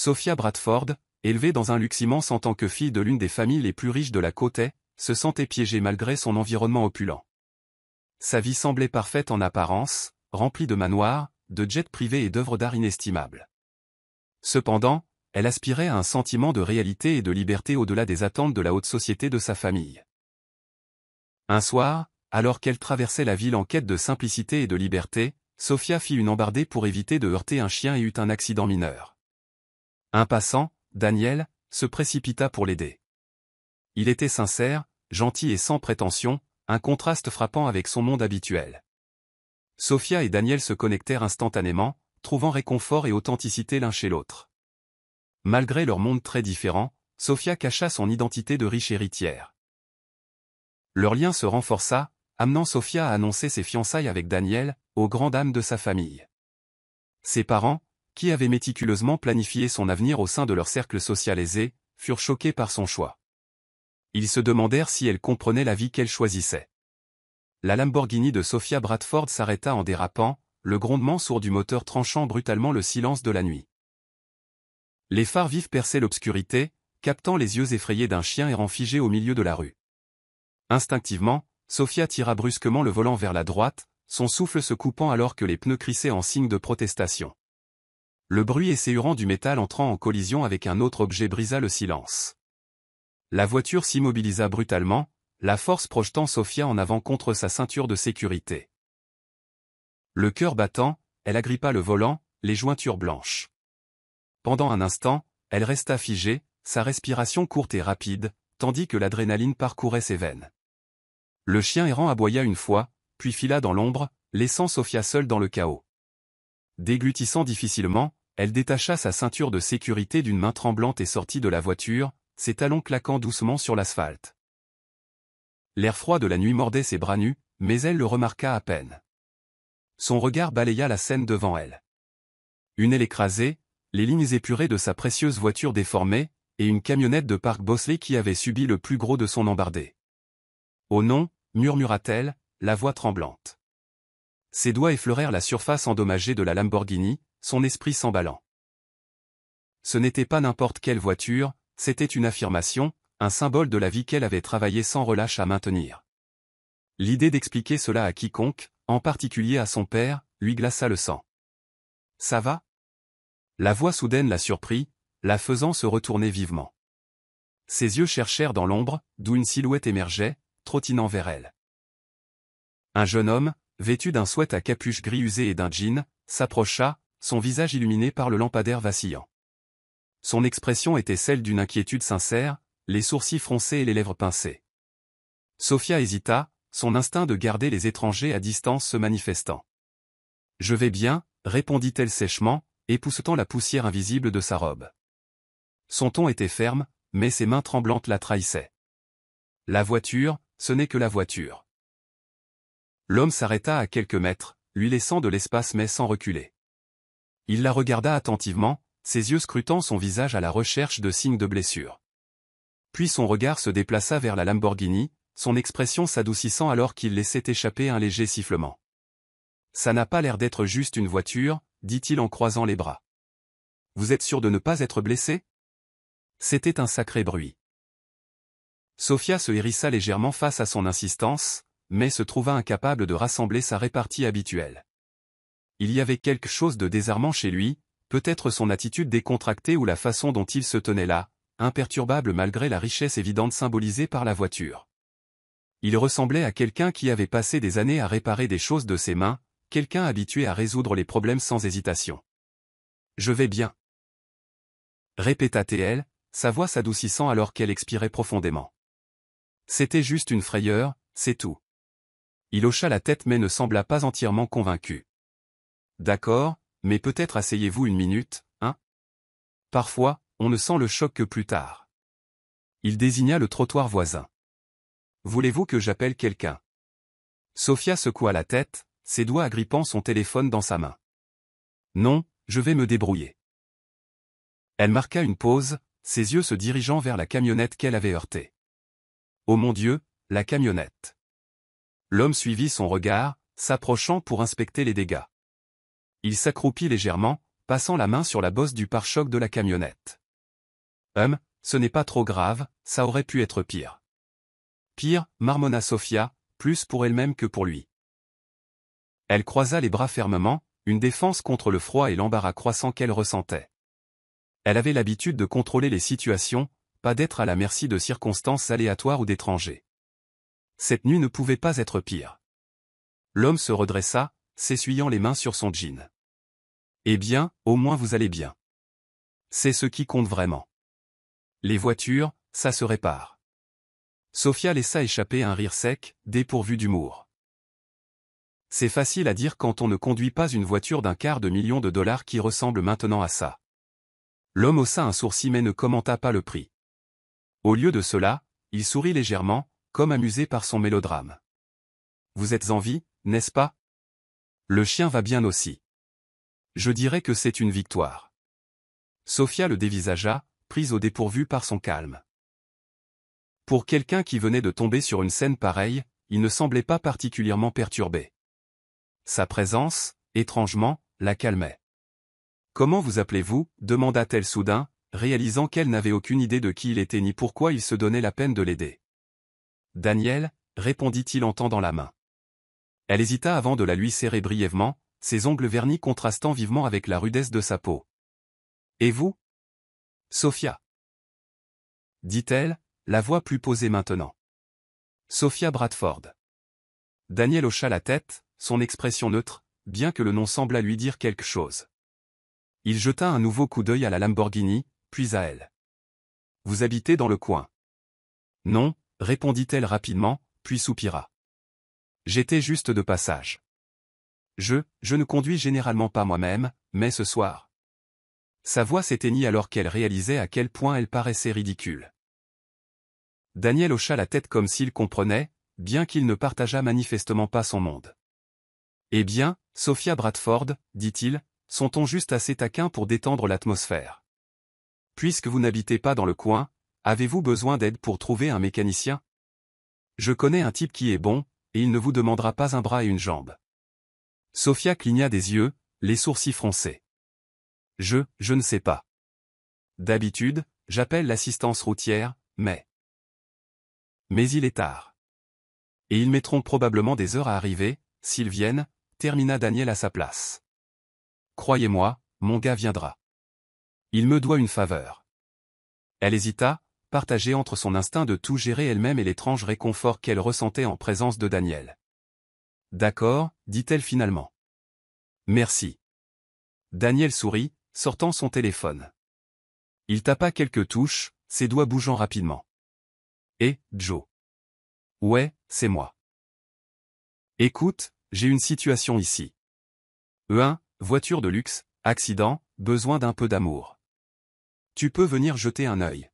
Sophia Bradford, élevée dans un luxe immense en tant que fille de l'une des familles les plus riches de la côte est, se sentait piégée malgré son environnement opulent. Sa vie semblait parfaite en apparence, remplie de manoirs, de jets privés et d'œuvres d'art inestimables. Cependant, elle aspirait à un sentiment de réalité et de liberté au-delà des attentes de la haute société de sa famille. Un soir, alors qu'elle traversait la ville en quête de simplicité et de liberté, Sophia fit une embardée pour éviter de heurter un chien et eut un accident mineur. Un passant, Daniel, se précipita pour l'aider. Il était sincère, gentil et sans prétention, un contraste frappant avec son monde habituel. Sophia et Daniel se connectèrent instantanément, trouvant réconfort et authenticité l'un chez l'autre. Malgré leur monde très différent, Sophia cacha son identité de riche héritière. Leur lien se renforça, amenant Sophia à annoncer ses fiançailles avec Daniel, aux grandes dames de sa famille. Ses parents, qui avaient méticuleusement planifié son avenir au sein de leur cercle social aisé, furent choqués par son choix. Ils se demandèrent si elle comprenait la vie qu'elle choisissait. La Lamborghini de Sophia Bradford s'arrêta en dérapant, le grondement sourd du moteur tranchant brutalement le silence de la nuit. Les phares vifs perçaient l'obscurité, captant les yeux effrayés d'un chien errant figé au milieu de la rue. Instinctivement, Sophia tira brusquement le volant vers la droite, son souffle se coupant alors que les pneus crissaient en signe de protestation. Le bruit esséurant du métal entrant en collision avec un autre objet brisa le silence. La voiture s'immobilisa brutalement, la force projetant Sophia en avant contre sa ceinture de sécurité. Le cœur battant, elle agrippa le volant, les jointures blanches. Pendant un instant, elle resta figée, sa respiration courte et rapide, tandis que l'adrénaline parcourait ses veines. Le chien errant aboya une fois, puis fila dans l'ombre, laissant Sophia seule dans le chaos. Déglutissant difficilement, elle détacha sa ceinture de sécurité d'une main tremblante et sortit de la voiture, ses talons claquant doucement sur l'asphalte. L'air froid de la nuit mordait ses bras nus, mais elle le remarqua à peine. Son regard balaya la scène devant elle. Une aile écrasée, les lignes épurées de sa précieuse voiture déformée, et une camionnette de Park Bosley qui avait subi le plus gros de son embardé. « Oh non !» murmura-t-elle, la voix tremblante. Ses doigts effleurèrent la surface endommagée de la Lamborghini, son esprit s'emballant. Ce n'était pas n'importe quelle voiture, c'était une affirmation, un symbole de la vie qu'elle avait travaillé sans relâche à maintenir. L'idée d'expliquer cela à quiconque, en particulier à son père, lui glaça le sang. « Ça va ?» La voix soudaine la surprit, la faisant se retourner vivement. Ses yeux cherchèrent dans l'ombre, d'où une silhouette émergeait, trottinant vers elle. Un jeune homme, vêtu d'un sweat à capuche gris usé et d'un jean, s'approcha, son visage illuminé par le lampadaire vacillant. Son expression était celle d'une inquiétude sincère, les sourcils froncés et les lèvres pincées. Sophia hésita, son instinct de garder les étrangers à distance se manifestant. « Je vais bien », répondit-elle sèchement, époussetant la poussière invisible de sa robe. Son ton était ferme, mais ses mains tremblantes la trahissaient. La voiture, ce n'est que la voiture. L'homme s'arrêta à quelques mètres, lui laissant de l'espace mais sans reculer. Il la regarda attentivement, ses yeux scrutant son visage à la recherche de signes de blessure. Puis son regard se déplaça vers la Lamborghini, son expression s'adoucissant alors qu'il laissait échapper un léger sifflement. « Ça n'a pas l'air d'être juste une voiture », dit-il en croisant les bras. « Vous êtes sûr de ne pas être blessé ?» C'était un sacré bruit. Sophia se hérissa légèrement face à son insistance, mais se trouva incapable de rassembler sa répartie habituelle. Il y avait quelque chose de désarmant chez lui, peut-être son attitude décontractée ou la façon dont il se tenait là, imperturbable malgré la richesse évidente symbolisée par la voiture. Il ressemblait à quelqu'un qui avait passé des années à réparer des choses de ses mains, quelqu'un habitué à résoudre les problèmes sans hésitation. « Je vais bien. » répéta-t-elle, sa voix s'adoucissant alors qu'elle expirait profondément. C'était juste une frayeur, c'est tout. Il hocha la tête mais ne sembla pas entièrement convaincu. « D'accord, mais peut-être asseyez-vous une minute, hein ? Parfois, on ne sent le choc que plus tard. » Il désigna le trottoir voisin. « Voulez-vous que j'appelle quelqu'un ?» Sophia secoua la tête, ses doigts agrippant son téléphone dans sa main. « Non, je vais me débrouiller. » Elle marqua une pause, ses yeux se dirigeant vers la camionnette qu'elle avait heurtée. Oh mon Dieu, la camionnette. L'homme suivit son regard, s'approchant pour inspecter les dégâts. Il s'accroupit légèrement, passant la main sur la bosse du pare-choc de la camionnette. Ce n'est pas trop grave, ça aurait pu être pire. Pire, marmonna Sofia, plus pour elle-même que pour lui. Elle croisa les bras fermement, une défense contre le froid et l'embarras croissant qu'elle ressentait. Elle avait l'habitude de contrôler les situations, pas d'être à la merci de circonstances aléatoires ou d'étrangers. Cette nuit ne pouvait pas être pire. L'homme se redressa, s'essuyant les mains sur son jean. Eh bien, au moins vous allez bien. C'est ce qui compte vraiment. Les voitures, ça se répare. Sofia laissa échapper un rire sec, dépourvu d'humour. C'est facile à dire quand on ne conduit pas une voiture d'250 000 $ qui ressemble maintenant à ça. L'homme haussa un sourcil mais ne commenta pas le prix. Au lieu de cela, il sourit légèrement, comme amusé par son mélodrame. Vous êtes en vie, n'est-ce pas? Le chien va bien aussi. Je dirais que c'est une victoire. Sofia le dévisagea, prise au dépourvu par son calme. Pour quelqu'un qui venait de tomber sur une scène pareille, il ne semblait pas particulièrement perturbé. Sa présence, étrangement, la calmait. « Comment vous appelez-vous » demanda-t-elle soudain, réalisant qu'elle n'avait aucune idée de qui il était ni pourquoi il se donnait la peine de l'aider. « Daniel » répondit-il en tendant la main. Elle hésita avant de la lui serrer brièvement, ses ongles vernis contrastant vivement avec la rudesse de sa peau. « Et vous ?»« Sofia. » dit-elle, la voix plus posée maintenant. « Sofia Bradford. » Daniel hocha la tête, son expression neutre, bien que le nom semblât lui dire quelque chose. Il jeta un nouveau coup d'œil à la Lamborghini, puis à elle. « Vous habitez dans le coin ?»« Non » répondit-elle rapidement, puis soupira. « J'étais juste de passage. Je ne conduis généralement pas moi-même, mais ce soir. » Sa voix s'éteignit alors qu'elle réalisait à quel point elle paraissait ridicule. Daniel hocha la tête comme s'il comprenait, bien qu'il ne partageât manifestement pas son monde. « Eh bien, Sofia Bradford, dit-il, son ton juste assez taquin pour détendre l'atmosphère. Puisque vous n'habitez pas dans le coin, avez-vous besoin d'aide pour trouver un mécanicien? Je connais un type qui est bon, et il ne vous demandera pas un bras et une jambe. » Sofia cligna des yeux, les sourcils froncés. « Je ne sais pas. D'habitude, j'appelle l'assistance routière, mais il est tard. Et ils mettront probablement des heures à arriver, s'ils viennent, termina Daniel à sa place. Croyez-moi, mon gars viendra. Il me doit une faveur. Elle hésita, partagée entre son instinct de tout gérer elle-même et l'étrange réconfort qu'elle ressentait en présence de Daniel. D'accord, dit-elle finalement. Merci. Daniel sourit, sortant son téléphone. Il tapa quelques touches, ses doigts bougeant rapidement. Eh, Joe. Ouais, c'est moi. Écoute, j'ai une situation ici. Voiture de luxe, accident, besoin d'un peu d'amour. Tu peux venir jeter un œil.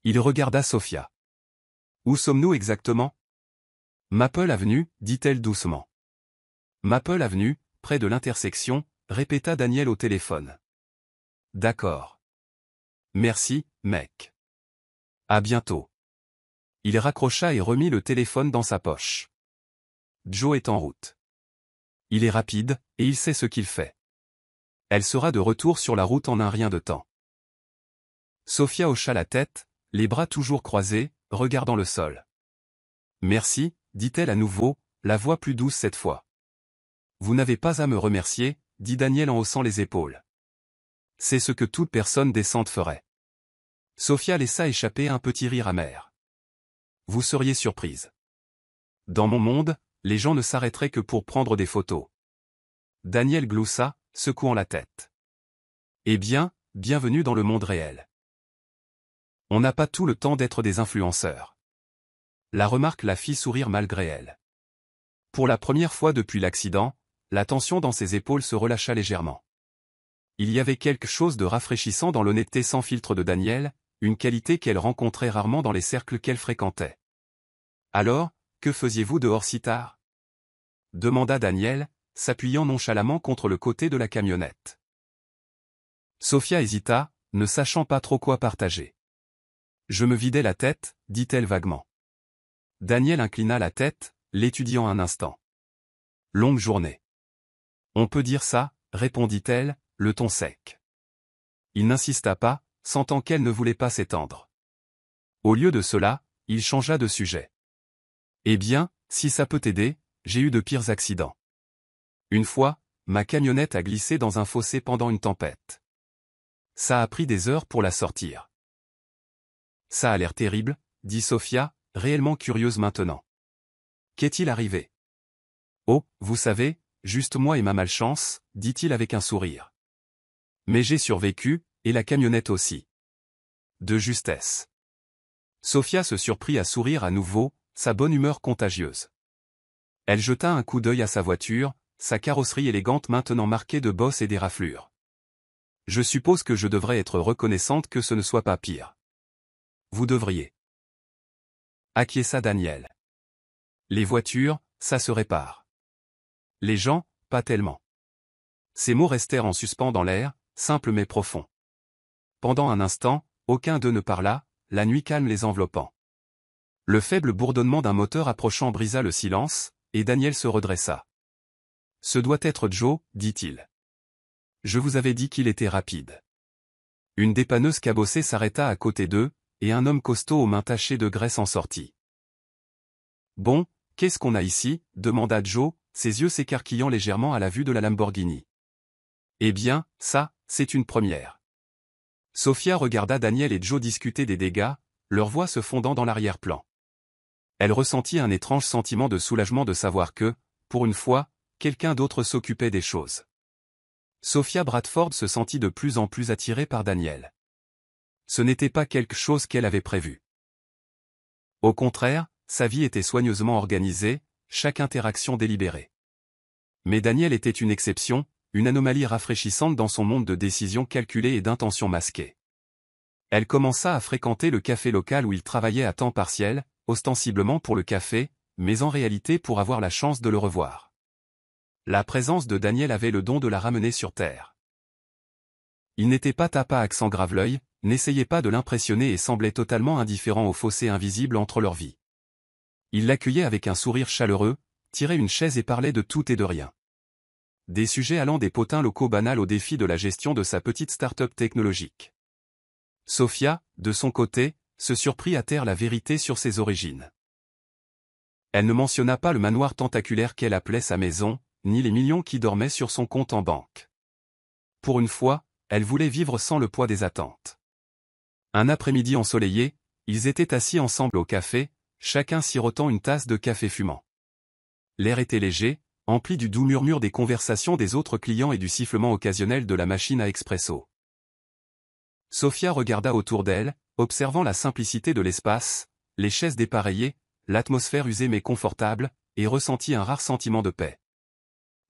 Il regarda Sofia. Où sommes-nous exactement? Maple Avenue, dit-elle doucement. Maple Avenue, près de l'intersection, répéta Daniel au téléphone. D'accord. Merci, mec. À bientôt. Il raccrocha et remit le téléphone dans sa poche. Joe est en route. Il est rapide, et il sait ce qu'il fait. Elle sera de retour sur la route en un rien de temps. Sofia hocha la tête, les bras toujours croisés, regardant le sol. Merci, dit-elle à nouveau, la voix plus douce cette fois. Vous n'avez pas à me remercier, dit Daniel en haussant les épaules. C'est ce que toute personne décente ferait. Sofia laissa échapper un petit rire amer. Vous seriez surprise. Dans mon monde, les gens ne s'arrêteraient que pour prendre des photos. Daniel gloussa, secouant la tête. Eh bien, bienvenue dans le monde réel. On n'a pas tout le temps d'être des influenceurs. La remarque la fit sourire malgré elle. Pour la première fois depuis l'accident, la tension dans ses épaules se relâcha légèrement. Il y avait quelque chose de rafraîchissant dans l'honnêteté sans filtre de Daniel, une qualité qu'elle rencontrait rarement dans les cercles qu'elle fréquentait. Alors, que faisiez-vous dehors si tard? Demanda Daniel, s'appuyant nonchalamment contre le côté de la camionnette. Sofia hésita, ne sachant pas trop quoi partager. Je me vidais la tête, dit-elle vaguement. Daniel inclina la tête, l'étudiant un instant. Longue journée. On peut dire ça, répondit-elle, le ton sec. Il n'insista pas, sentant qu'elle ne voulait pas s'étendre. Au lieu de cela, il changea de sujet. Eh bien, si ça peut t'aider, j'ai eu de pires accidents. Une fois, ma camionnette a glissé dans un fossé pendant une tempête. Ça a pris des heures pour la sortir. Ça a l'air terrible, dit Sophia, réellement curieuse maintenant. Qu'est-il arrivé? Oh, vous savez, juste moi et ma malchance, dit-il avec un sourire. Mais j'ai survécu, et la camionnette aussi. De justesse. Sophia se surprit à sourire à nouveau, sa bonne humeur contagieuse. Elle jeta un coup d'œil à sa voiture, sa carrosserie élégante maintenant marquée de bosses et d'éraflures. Je suppose que je devrais être reconnaissante que ce ne soit pas pire. Vous devriez. Acquiesça Daniel. Les voitures, ça se répare. Les gens, pas tellement. Ces mots restèrent en suspens dans l'air, simples mais profonds. Pendant un instant, aucun d'eux ne parla, la nuit calme les enveloppant. Le faible bourdonnement d'un moteur approchant brisa le silence, et Daniel se redressa. Ce doit être Joe, dit-il. Je vous avais dit qu'il était rapide. Une dépanneuse cabossée s'arrêta à côté d'eux, et un homme costaud aux mains tachées de graisse en sortit. Bon, qu'est-ce qu'on a ici? Demanda Joe, ses yeux s'écarquillant légèrement à la vue de la Lamborghini. Eh bien, ça, c'est une première. Sophia regarda Daniel et Joe discuter des dégâts, leurs voix se fondant dans l'arrière-plan. Elle ressentit un étrange sentiment de soulagement de savoir que, pour une fois, quelqu'un d'autre s'occupait des choses. Sophia Bradford se sentit de plus en plus attirée par Daniel. Ce n'était pas quelque chose qu'elle avait prévu. Au contraire, sa vie était soigneusement organisée, chaque interaction délibérée. Mais Daniel était une exception, une anomalie rafraîchissante dans son monde de décisions calculées et d'intentions masquées. Elle commença à fréquenter le café local où il travaillait à temps partiel, ostensiblement pour le café, mais en réalité pour avoir la chance de le revoir. La présence de Daniel avait le don de la ramener sur terre. Il n'était pas tapa accent grave-l'œil, n'essayait pas de l'impressionner et semblait totalement indifférent au fossé invisible entre leurs vies. Il l'accueillait avec un sourire chaleureux, tirait une chaise et parlait de tout et de rien. Des sujets allant des potins locaux banals au défi de la gestion de sa petite start-up technologique. Sophia, de son côté, se surprit à taire la vérité sur ses origines. Elle ne mentionna pas le manoir tentaculaire qu'elle appelait sa maison, ni les millions qui dormaient sur son compte en banque. Pour une fois, elle voulait vivre sans le poids des attentes. Un après-midi ensoleillé, ils étaient assis ensemble au café, chacun sirotant une tasse de café fumant. L'air était léger, empli du doux murmure des conversations des autres clients et du sifflement occasionnel de la machine à expresso. Sophia regarda autour d'elle, observant la simplicité de l'espace, les chaises dépareillées, l'atmosphère usée mais confortable, et ressentit un rare sentiment de paix.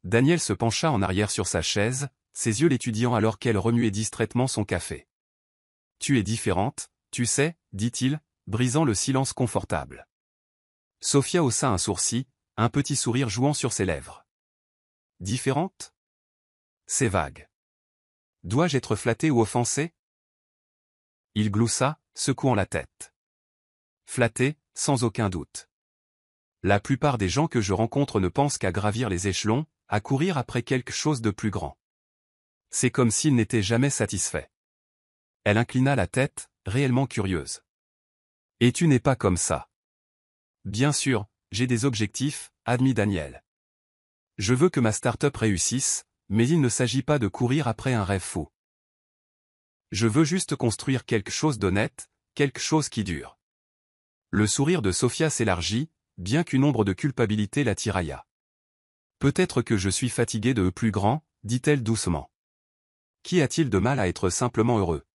Daniel se pencha en arrière sur sa chaise, ses yeux l'étudiant alors qu'elle remuait distraitement son café. « Tu es différente, tu sais, dit-il, brisant le silence confortable. Sophia haussa un sourcil, un petit sourire jouant sur ses lèvres. « Différente ? C'est vague. Dois-je être flatté ou offensé ? » Il gloussa, secouant la tête. « Flatté, sans aucun doute. La plupart des gens que je rencontre ne pensent qu'à gravir les échelons, à courir après quelque chose de plus grand. C'est comme s'ils n'étaient jamais satisfaits. » Elle inclina la tête, réellement curieuse. « Et tu n'es pas comme ça. » « Bien sûr, j'ai des objectifs, admit Daniel. Je veux que ma start-up réussisse, mais il ne s'agit pas de courir après un rêve fou. Je veux juste construire quelque chose d'honnête, quelque chose qui dure. » Le sourire de Sophia s'élargit, bien qu'une ombre de culpabilité la tirailla. « Peut-être que je suis fatiguée de plus grand, dit-elle doucement. Qui a-t-il de mal à être simplement heureux ?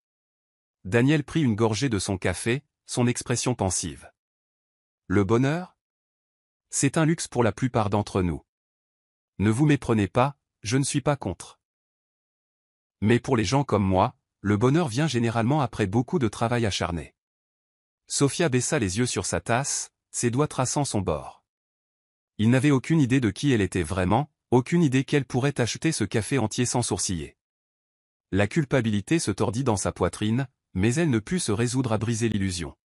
Daniel prit une gorgée de son café, son expression pensive. Le bonheur ? C'est un luxe pour la plupart d'entre nous. Ne vous méprenez pas, je ne suis pas contre. Mais pour les gens comme moi, le bonheur vient généralement après beaucoup de travail acharné. Sophia baissa les yeux sur sa tasse, ses doigts traçant son bord. Il n'avait aucune idée de qui elle était vraiment, aucune idée qu'elle pourrait acheter ce café entier sans sourciller. La culpabilité se tordit dans sa poitrine, mais elle ne put se résoudre à briser l'illusion.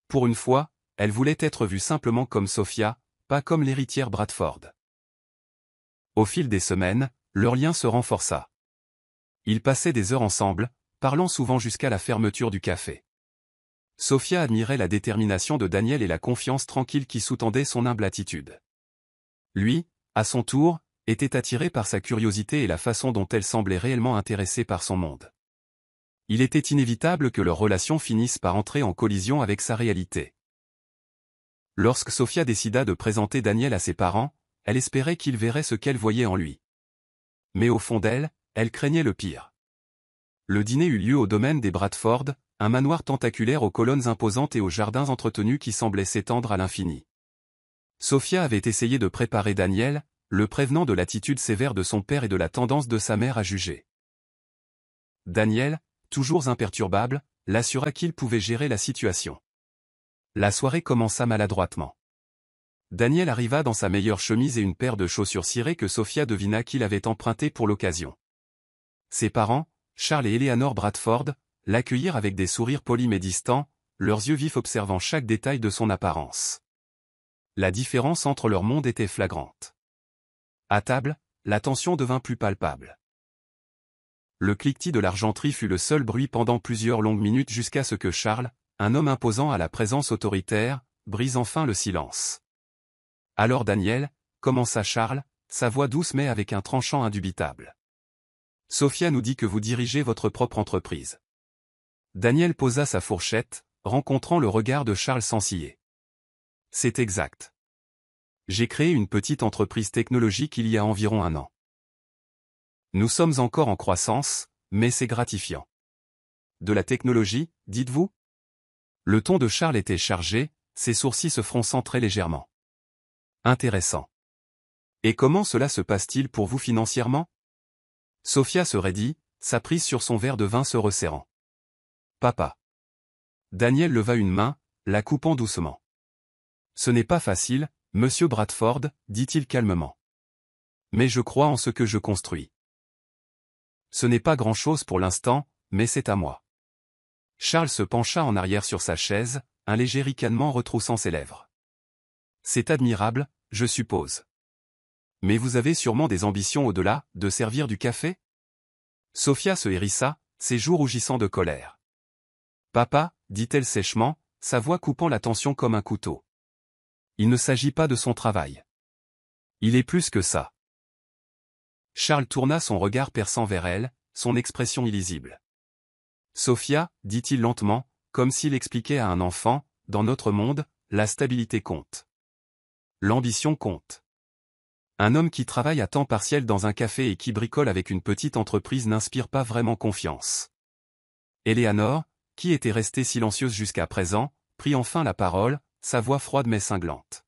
Pour une fois, elle voulait être vue simplement comme Sophia, pas comme l'héritière Bradford. Au fil des semaines, leur lien se renforça. Ils passaient des heures ensemble, parlant souvent jusqu'à la fermeture du café. Sofia admirait la détermination de Daniel et la confiance tranquille qui sous-tendait son humble attitude. Lui, à son tour, était attiré par sa curiosité et la façon dont elle semblait réellement intéressée par son monde. Il était inévitable que leur relation finisse par entrer en collision avec sa réalité. Lorsque Sofia décida de présenter Daniel à ses parents, elle espérait qu'ils verraient ce qu'elle voyait en lui. Mais au fond d'elle, elle craignait le pire. Le dîner eut lieu au domaine des Bradford, un manoir tentaculaire aux colonnes imposantes et aux jardins entretenus qui semblaient s'étendre à l'infini. Sofia avait essayé de préparer Daniel, le prévenant de l'attitude sévère de son père et de la tendance de sa mère à juger. Daniel, toujours imperturbable, l'assura qu'il pouvait gérer la situation. La soirée commença maladroitement. Daniel arriva dans sa meilleure chemise et une paire de chaussures cirées que Sofia devina qu'il avait empruntées pour l'occasion. Ses parents, Charles et Eleanor Bradford, l'accueillirent avec des sourires polis mais distants, leurs yeux vifs observant chaque détail de son apparence. La différence entre leur monde était flagrante. À table, la tension devint plus palpable. Le cliquetis de l'argenterie fut le seul bruit pendant plusieurs longues minutes jusqu'à ce que Charles, un homme imposant à la présence autoritaire, brise enfin le silence. Alors Daniel, commença Charles, sa voix douce mais avec un tranchant indubitable. Sofia nous dit que vous dirigez votre propre entreprise. Daniel posa sa fourchette, rencontrant le regard de Charles sans ciller. C'est exact. J'ai créé une petite entreprise technologique il y a environ 1 an. Nous sommes encore en croissance, mais c'est gratifiant. De la technologie, dites-vous? Le ton de Charles était chargé, ses sourcils se fronçant très légèrement. Intéressant. Et comment cela se passe-t-il pour vous financièrement? Sofia se raidit, sa prise sur son verre de vin se resserrant. Papa. Daniel leva une main, la coupant doucement. Ce n'est pas facile, monsieur Bradford, dit-il calmement. Mais je crois en ce que je construis. Ce n'est pas grand-chose pour l'instant, mais c'est à moi. Charles se pencha en arrière sur sa chaise, un léger ricanement retroussant ses lèvres. C'est admirable, je suppose. Mais vous avez sûrement des ambitions au-delà, de servir du café? Sofia se hérissa, ses joues rougissant de colère. Papa, dit-elle sèchement, sa voix coupant la tension comme un couteau. Il ne s'agit pas de son travail. Il est plus que ça. Charles tourna son regard perçant vers elle, son expression illisible. Sofia, dit-il lentement, comme s'il expliquait à un enfant, dans notre monde, la stabilité compte. L'ambition compte. Un homme qui travaille à temps partiel dans un café et qui bricole avec une petite entreprise n'inspire pas vraiment confiance. Eleanor, qui était restée silencieuse jusqu'à présent, prit enfin la parole, sa voix froide mais cinglante.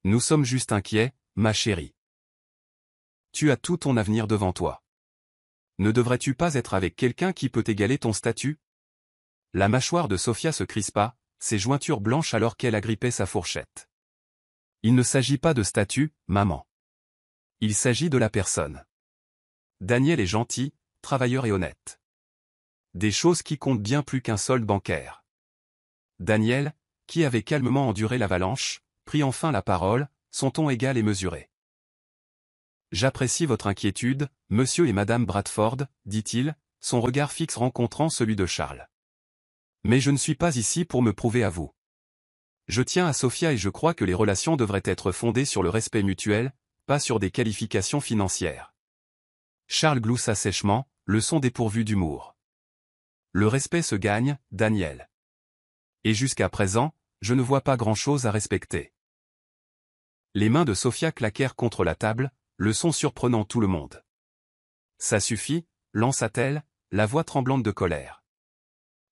Nous sommes juste inquiets, ma chérie. Tu as tout ton avenir devant toi. Ne devrais-tu pas être avec quelqu'un qui peut égaler ton statut? La mâchoire de Sofia se crispa, ses jointures blanches alors qu'elle agrippait sa fourchette. Il ne s'agit pas de statut, maman. Il s'agit de la personne. Daniel est gentil, travailleur et honnête. Des choses qui comptent bien plus qu'un solde bancaire. Daniel, qui avait calmement enduré l'avalanche, prit enfin la parole, son ton égal et mesuré. J'apprécie votre inquiétude, monsieur et madame Bradford, dit-il, son regard fixe rencontrant celui de Charles. Mais je ne suis pas ici pour me prouver à vous. Je tiens à Sofia et je crois que les relations devraient être fondées sur le respect mutuel, pas sur des qualifications financières. Charles gloussa sèchement, le son dépourvu d'humour. Le respect se gagne, Daniel. Et jusqu'à présent, je ne vois pas grand-chose à respecter. Les mains de Sofia claquèrent contre la table, le son surprenant tout le monde. Ça suffit, lança-t-elle, la voix tremblante de colère.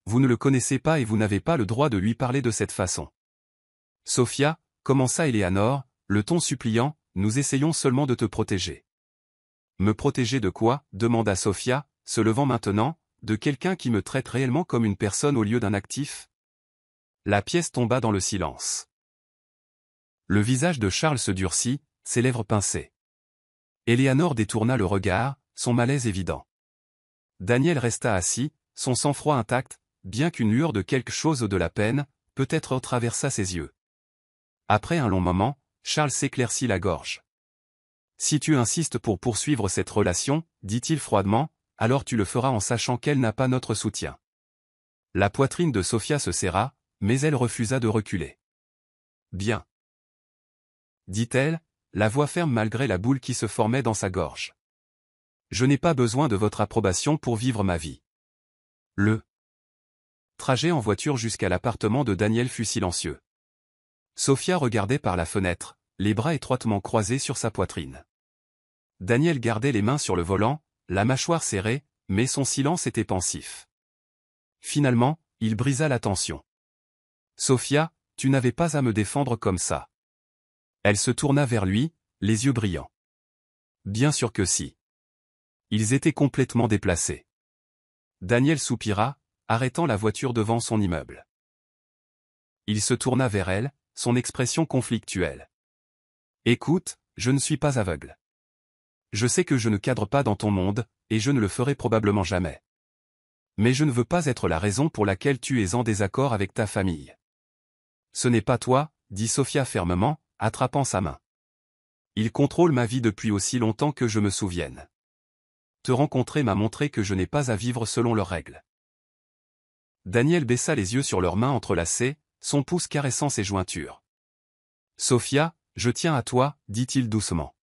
Vous ne le connaissez pas et vous n'avez pas le droit de lui parler de cette façon. Sofia, commença Eleanor, le ton suppliant, nous essayons seulement de te protéger. Me protéger de quoi? Demanda Sofia, se levant maintenant, de quelqu'un qui me traite réellement comme une personne au lieu d'un actif? La pièce tomba dans le silence. Le visage de Charles se durcit, ses lèvres pincées. Eleanor détourna le regard, son malaise évident. Daniel resta assis, son sang-froid intact, bien qu'une lueur de quelque chose de la peine, peut-être traversa ses yeux. Après un long moment, Charles s'éclaircit la gorge. Si tu insistes pour poursuivre cette relation, dit-il froidement, alors tu le feras en sachant qu'elle n'a pas notre soutien. La poitrine de Sofia se serra, mais elle refusa de reculer. Bien. Dit-elle, la voix ferme malgré la boule qui se formait dans sa gorge. Je n'ai pas besoin de votre approbation pour vivre ma vie. Le trajet en voiture jusqu'à l'appartement de Daniel fut silencieux. Sofia regardait par la fenêtre, les bras étroitement croisés sur sa poitrine. Daniel gardait les mains sur le volant, la mâchoire serrée, mais son silence était pensif. Finalement, il brisa la tension. Sofia, tu n'avais pas à me défendre comme ça. Elle se tourna vers lui, les yeux brillants. Bien sûr que si. Ils étaient complètement déplacés. Daniel soupira, arrêtant la voiture devant son immeuble. Il se tourna vers elle, son expression conflictuelle. Écoute, je ne suis pas aveugle. Je sais que je ne cadre pas dans ton monde, et je ne le ferai probablement jamais. Mais je ne veux pas être la raison pour laquelle tu es en désaccord avec ta famille. Ce n'est pas toi, dit Sofia fermement, attrapant sa main. Il contrôle ma vie depuis aussi longtemps que je me souvienne. Te rencontrer m'a montré que je n'ai pas à vivre selon leurs règles. Daniel baissa les yeux sur leurs mains entrelacées, son pouce caressant ses jointures. Sofia, je tiens à toi, dit-il doucement.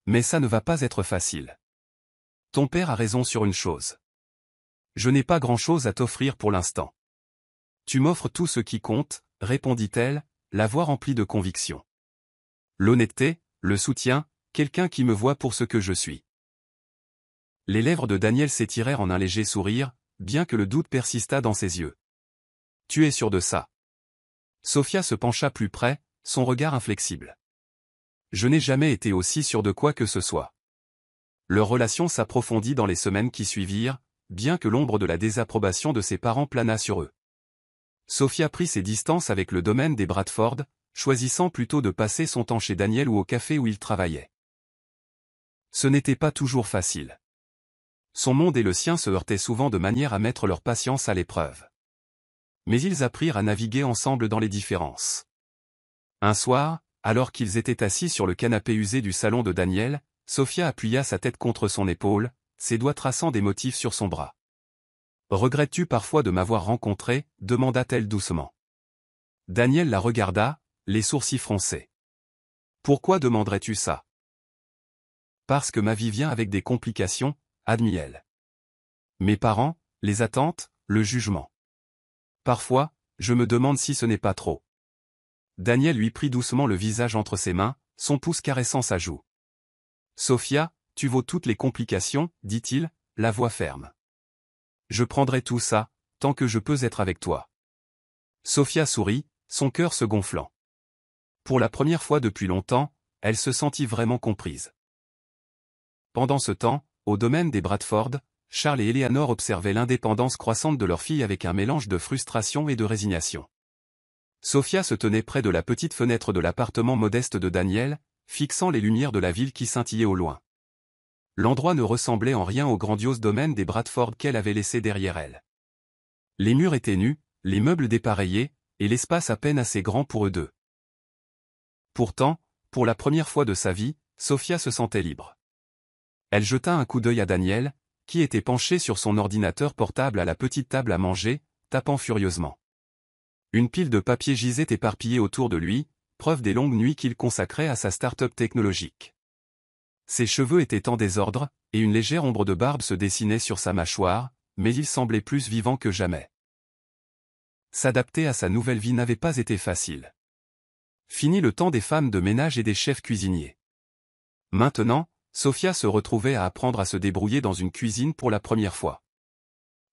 Mais ça ne va pas être facile. Ton père a raison sur une chose. Je n'ai pas grand-chose à t'offrir pour l'instant. Tu m'offres tout ce qui compte, répondit-elle, la voix remplie de conviction. L'honnêteté, le soutien, quelqu'un qui me voit pour ce que je suis. Les lèvres de Daniel s'étirèrent en un léger sourire, bien que le doute persistât dans ses yeux. Tu es sûr de ça? Sofia se pencha plus près, son regard inflexible. Je n'ai jamais été aussi sûr de quoi que ce soit. Leur relation s'approfondit dans les semaines qui suivirent, bien que l'ombre de la désapprobation de ses parents plana sur eux. Sofia prit ses distances avec le domaine des Bradford, choisissant plutôt de passer son temps chez Daniel ou au café où il travaillait. Ce n'était pas toujours facile. Son monde et le sien se heurtaient souvent de manière à mettre leur patience à l'épreuve. Mais ils apprirent à naviguer ensemble dans les différences. Un soir, alors qu'ils étaient assis sur le canapé usé du salon de Daniel, Sofia appuya sa tête contre son épaule, ses doigts traçant des motifs sur son bras. « Regrettes-tu parfois de m'avoir rencontré » demanda-t-elle doucement. Daniel la regarda, les sourcils froncés. « Pourquoi demanderais-tu ça ?»« Parce que ma vie vient avec des complications, » admit-elle. « Mes parents, les attentes, le jugement. Parfois, je me demande si ce n'est pas trop. » Daniel lui prit doucement le visage entre ses mains, son pouce caressant sa joue. « Sofia, tu vaux toutes les complications, dit-il, la voix ferme. Je prendrai tout ça, tant que je peux être avec toi. » Sofia sourit, son cœur se gonflant. Pour la première fois depuis longtemps, elle se sentit vraiment comprise. Pendant ce temps, au domaine des Bradford, Charles et Eleanor observaient l'indépendance croissante de leur fille avec un mélange de frustration et de résignation. Sofia se tenait près de la petite fenêtre de l'appartement modeste de Daniel, fixant les lumières de la ville qui scintillaient au loin. L'endroit ne ressemblait en rien au grandiose domaine des Bradford qu'elle avait laissé derrière elle. Les murs étaient nus, les meubles dépareillés, et l'espace à peine assez grand pour eux deux. Pourtant, pour la première fois de sa vie, Sofia se sentait libre. Elle jeta un coup d'œil à Daniel, qui était penché sur son ordinateur portable à la petite table à manger, tapant furieusement. Une pile de papiers gisait éparpillée autour de lui, preuve des longues nuits qu'il consacrait à sa start-up technologique. Ses cheveux étaient en désordre, et une légère ombre de barbe se dessinait sur sa mâchoire, mais il semblait plus vivant que jamais. S'adapter à sa nouvelle vie n'avait pas été facile. Fini le temps des femmes de ménage et des chefs cuisiniers. Maintenant, Sofia se retrouvait à apprendre à se débrouiller dans une cuisine pour la première fois.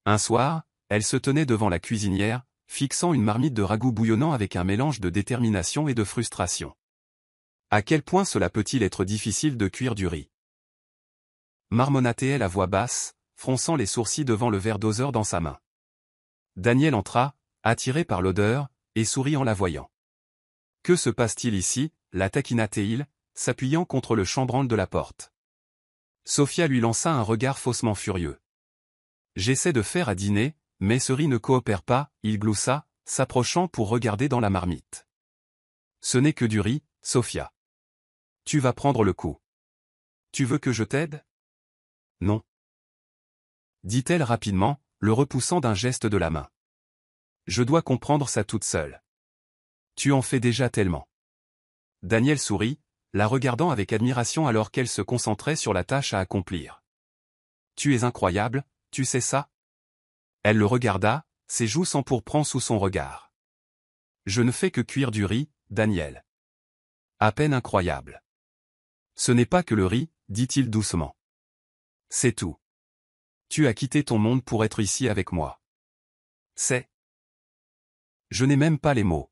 Un soir, elle se tenait devant la cuisinière, fixant une marmite de ragoût bouillonnant avec un mélange de détermination et de frustration. À quel point cela peut-il être difficile de cuire du riz? Marmonnata-t-elle à voix basse, fronçant les sourcils devant le verre doseur dans sa main. Daniel entra, attiré par l'odeur, et sourit en la voyant. Que se passe-t-il ici, la taquina-t-il, s'appuyant contre le chambranle de la porte. Sofia lui lança un regard faussement furieux. J'essaie de faire à dîner, mais ce riz ne coopère pas, il gloussa, s'approchant pour regarder dans la marmite. Ce n'est que du riz, Sofia. Tu vas prendre le coup. Tu veux que je t'aide? Non. dit-elle rapidement, le repoussant d'un geste de la main. Je dois comprendre ça toute seule. Tu en fais déjà tellement. Daniel sourit, la regardant avec admiration alors qu'elle se concentrait sur la tâche à accomplir. Tu es incroyable, tu sais ça? Elle le regarda, ses joues s'empourprant sous son regard. Je ne fais que cuire du riz, Daniel. À peine incroyable. Ce n'est pas que le riz, dit-il doucement. C'est tout. Tu as quitté ton monde pour être ici avec moi. C'est. Je n'ai même pas les mots.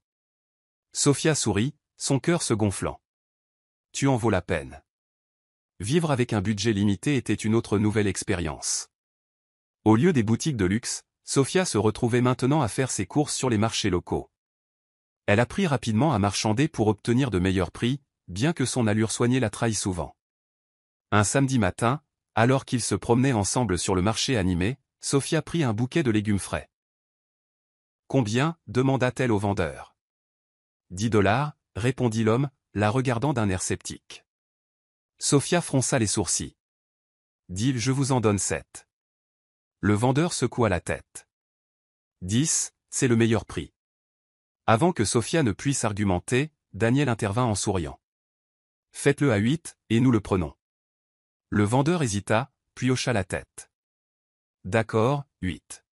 Sophia sourit, son cœur se gonflant. Tu en vaux la peine. Vivre avec un budget limité était une autre nouvelle expérience. Au lieu des boutiques de luxe, Sophia se retrouvait maintenant à faire ses courses sur les marchés locaux. Elle apprit rapidement à marchander pour obtenir de meilleurs prix, bien que son allure soignée la trahît souvent. Un samedi matin, alors qu'ils se promenaient ensemble sur le marché animé, Sophia prit un bouquet de légumes frais. Combien? Demanda-t-elle au vendeur. 10 $, répondit l'homme, la regardant d'un air sceptique. Sophia fronça les sourcils. Dit-il, je vous en donne 7. Le vendeur secoua la tête. 10, c'est le meilleur prix. Avant que Sophia ne puisse argumenter, Daniel intervint en souriant. Faites-le à 8, et nous le prenons. Le vendeur hésita, puis hocha la tête. D'accord, 8.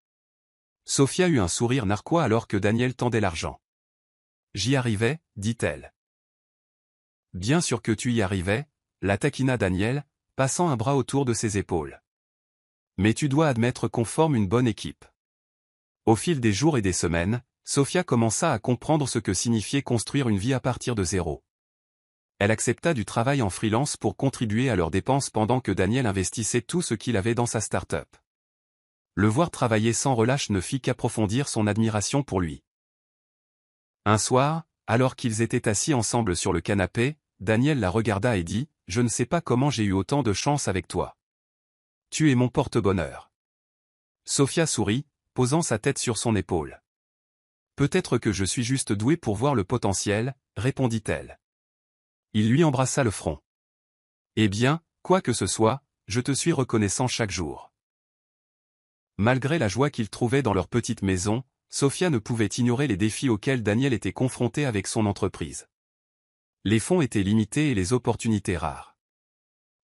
Sophia eut un sourire narquois alors que Daniel tendait l'argent. J'y arrivais, dit-elle. Bien sûr que tu y arrivais, la taquina Daniel, passant un bras autour de ses épaules. Mais tu dois admettre qu'on forme une bonne équipe. Au fil des jours et des semaines, Sophia commença à comprendre ce que signifiait construire une vie à partir de zéro. Elle accepta du travail en freelance pour contribuer à leurs dépenses pendant que Daniel investissait tout ce qu'il avait dans sa start-up. Le voir travailler sans relâche ne fit qu'approfondir son admiration pour lui. Un soir, alors qu'ils étaient assis ensemble sur le canapé, Daniel la regarda et dit, « Je ne sais pas comment j'ai eu autant de chance avec toi. Tu es mon porte-bonheur. » Sophia sourit, posant sa tête sur son épaule. « Peut-être que je suis juste douée pour voir le potentiel, » répondit-elle. Il lui embrassa le front. « Eh bien, quoi que ce soit, je te suis reconnaissant chaque jour. » Malgré la joie qu'ils trouvaient dans leur petite maison, Sophia ne pouvait ignorer les défis auxquels Daniel était confronté avec son entreprise. Les fonds étaient limités et les opportunités rares.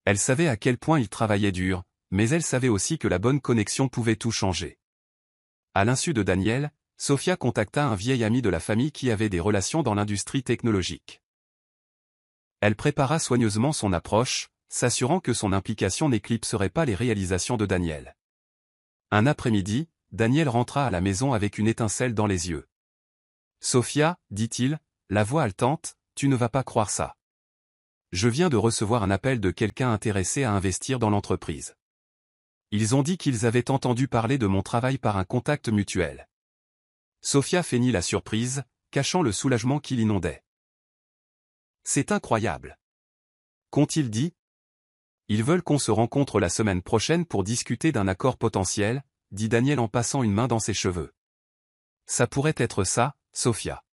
Elle savait à quel point il travaillait dur, mais elle savait aussi que la bonne connexion pouvait tout changer. À l'insu de Daniel, Sophia contacta un vieil ami de la famille qui avait des relations dans l'industrie technologique. Elle prépara soigneusement son approche, s'assurant que son implication n'éclipserait pas les réalisations de Daniel. Un après-midi, Daniel rentra à la maison avec une étincelle dans les yeux. « Sophia, dit-il, la voix haletante, tu ne vas pas croire ça. Je viens de recevoir un appel de quelqu'un intéressé à investir dans l'entreprise. Ils ont dit qu'ils avaient entendu parler de mon travail par un contact mutuel. » Sophia feignit la surprise, cachant le soulagement qui l'inondait. « C'est incroyable. Qu'ont-ils dit? Ils veulent qu'on se rencontre la semaine prochaine pour discuter d'un accord potentiel, dit Daniel en passant une main dans ses cheveux. Ça pourrait être ça, Sophia.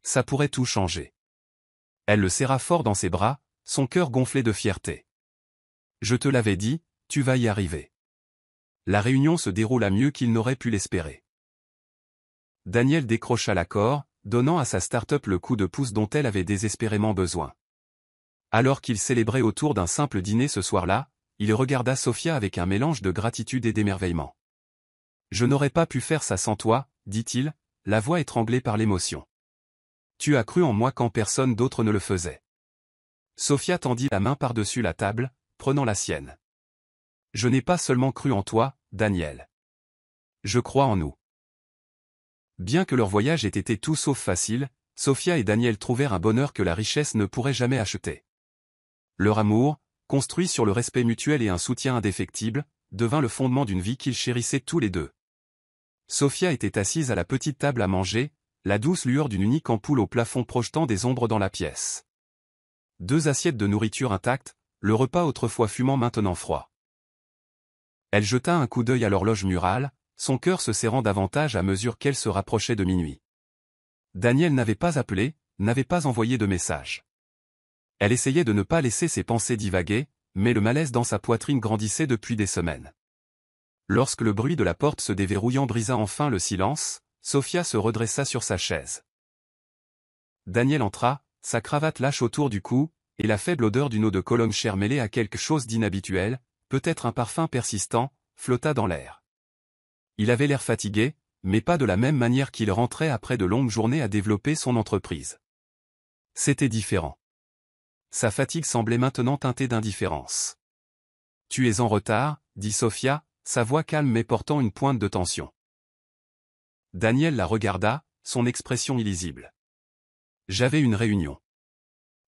Ça pourrait tout changer. Elle le serra fort dans ses bras, son cœur gonflé de fierté. Je te l'avais dit, tu vas y arriver. La réunion se déroula mieux qu'il n'aurait pu l'espérer. Daniel décrocha l'accord, donnant à sa start-up le coup de pouce dont elle avait désespérément besoin. Alors qu'ils célébraient autour d'un simple dîner ce soir-là, il regarda Sophia avec un mélange de gratitude et d'émerveillement. « Je n'aurais pas pu faire ça sans toi, » dit-il, la voix étranglée par l'émotion. « Tu as cru en moi quand personne d'autre ne le faisait. » Sophia tendit la main par-dessus la table, prenant la sienne. « Je n'ai pas seulement cru en toi, Daniel. Je crois en nous. » Bien que leur voyage ait été tout sauf facile, Sophia et Daniel trouvèrent un bonheur que la richesse ne pourrait jamais acheter. Leur amour, construit sur le respect mutuel et un soutien indéfectible, devint le fondement d'une vie qu'ils chérissaient tous les deux. Sophia était assise à la petite table à manger, la douce lueur d'une unique ampoule au plafond projetant des ombres dans la pièce. 2 assiettes de nourriture intactes, le repas autrefois fumant maintenant froid. Elle jeta un coup d'œil à l'horloge murale, son cœur se serrant davantage à mesure qu'elle se rapprochait de minuit. Daniel n'avait pas appelé, n'avait pas envoyé de message. Elle essayait de ne pas laisser ses pensées divaguer, mais le malaise dans sa poitrine grandissait depuis des semaines. Lorsque le bruit de la porte se déverrouillant brisa enfin le silence, Sophia se redressa sur sa chaise. Daniel entra, sa cravate lâche autour du cou, et la faible odeur d'une eau de Cologne chère mêlée à quelque chose d'inhabituel, peut-être un parfum persistant, flotta dans l'air. Il avait l'air fatigué, mais pas de la même manière qu'il rentrait après de longues journées à développer son entreprise. C'était différent. Sa fatigue semblait maintenant teintée d'indifférence. « Tu es en retard » dit Sophia, sa voix calme mais portant une pointe de tension. Daniel la regarda, son expression illisible. « J'avais une réunion. »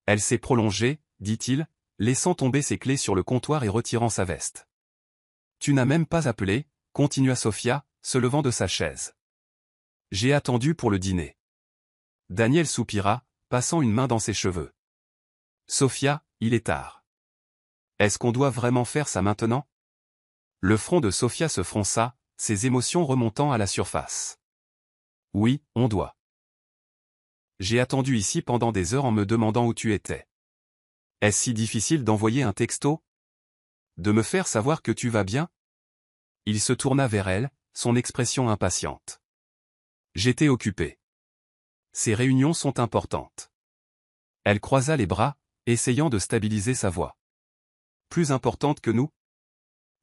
Elle s'est prolongée, dit-il, laissant tomber ses clés sur le comptoir et retirant sa veste. « Tu n'as même pas appelé » continua Sophia, se levant de sa chaise. « J'ai attendu pour le dîner. » Daniel soupira, passant une main dans ses cheveux. « Sophia, il est tard. Est-ce qu'on doit vraiment faire ça maintenant ?» Le front de Sophia se fronça, ses émotions remontant à la surface. « Oui, on doit. J'ai attendu ici pendant des heures en me demandant où tu étais. Est-ce si difficile d'envoyer un texto? De me faire savoir que tu vas bien ?» Il se tourna vers elle, son expression impatiente. « J'étais occupé. Ces réunions sont importantes. » Elle croisa les bras, essayant de stabiliser sa voix. « Plus importante que nous ?»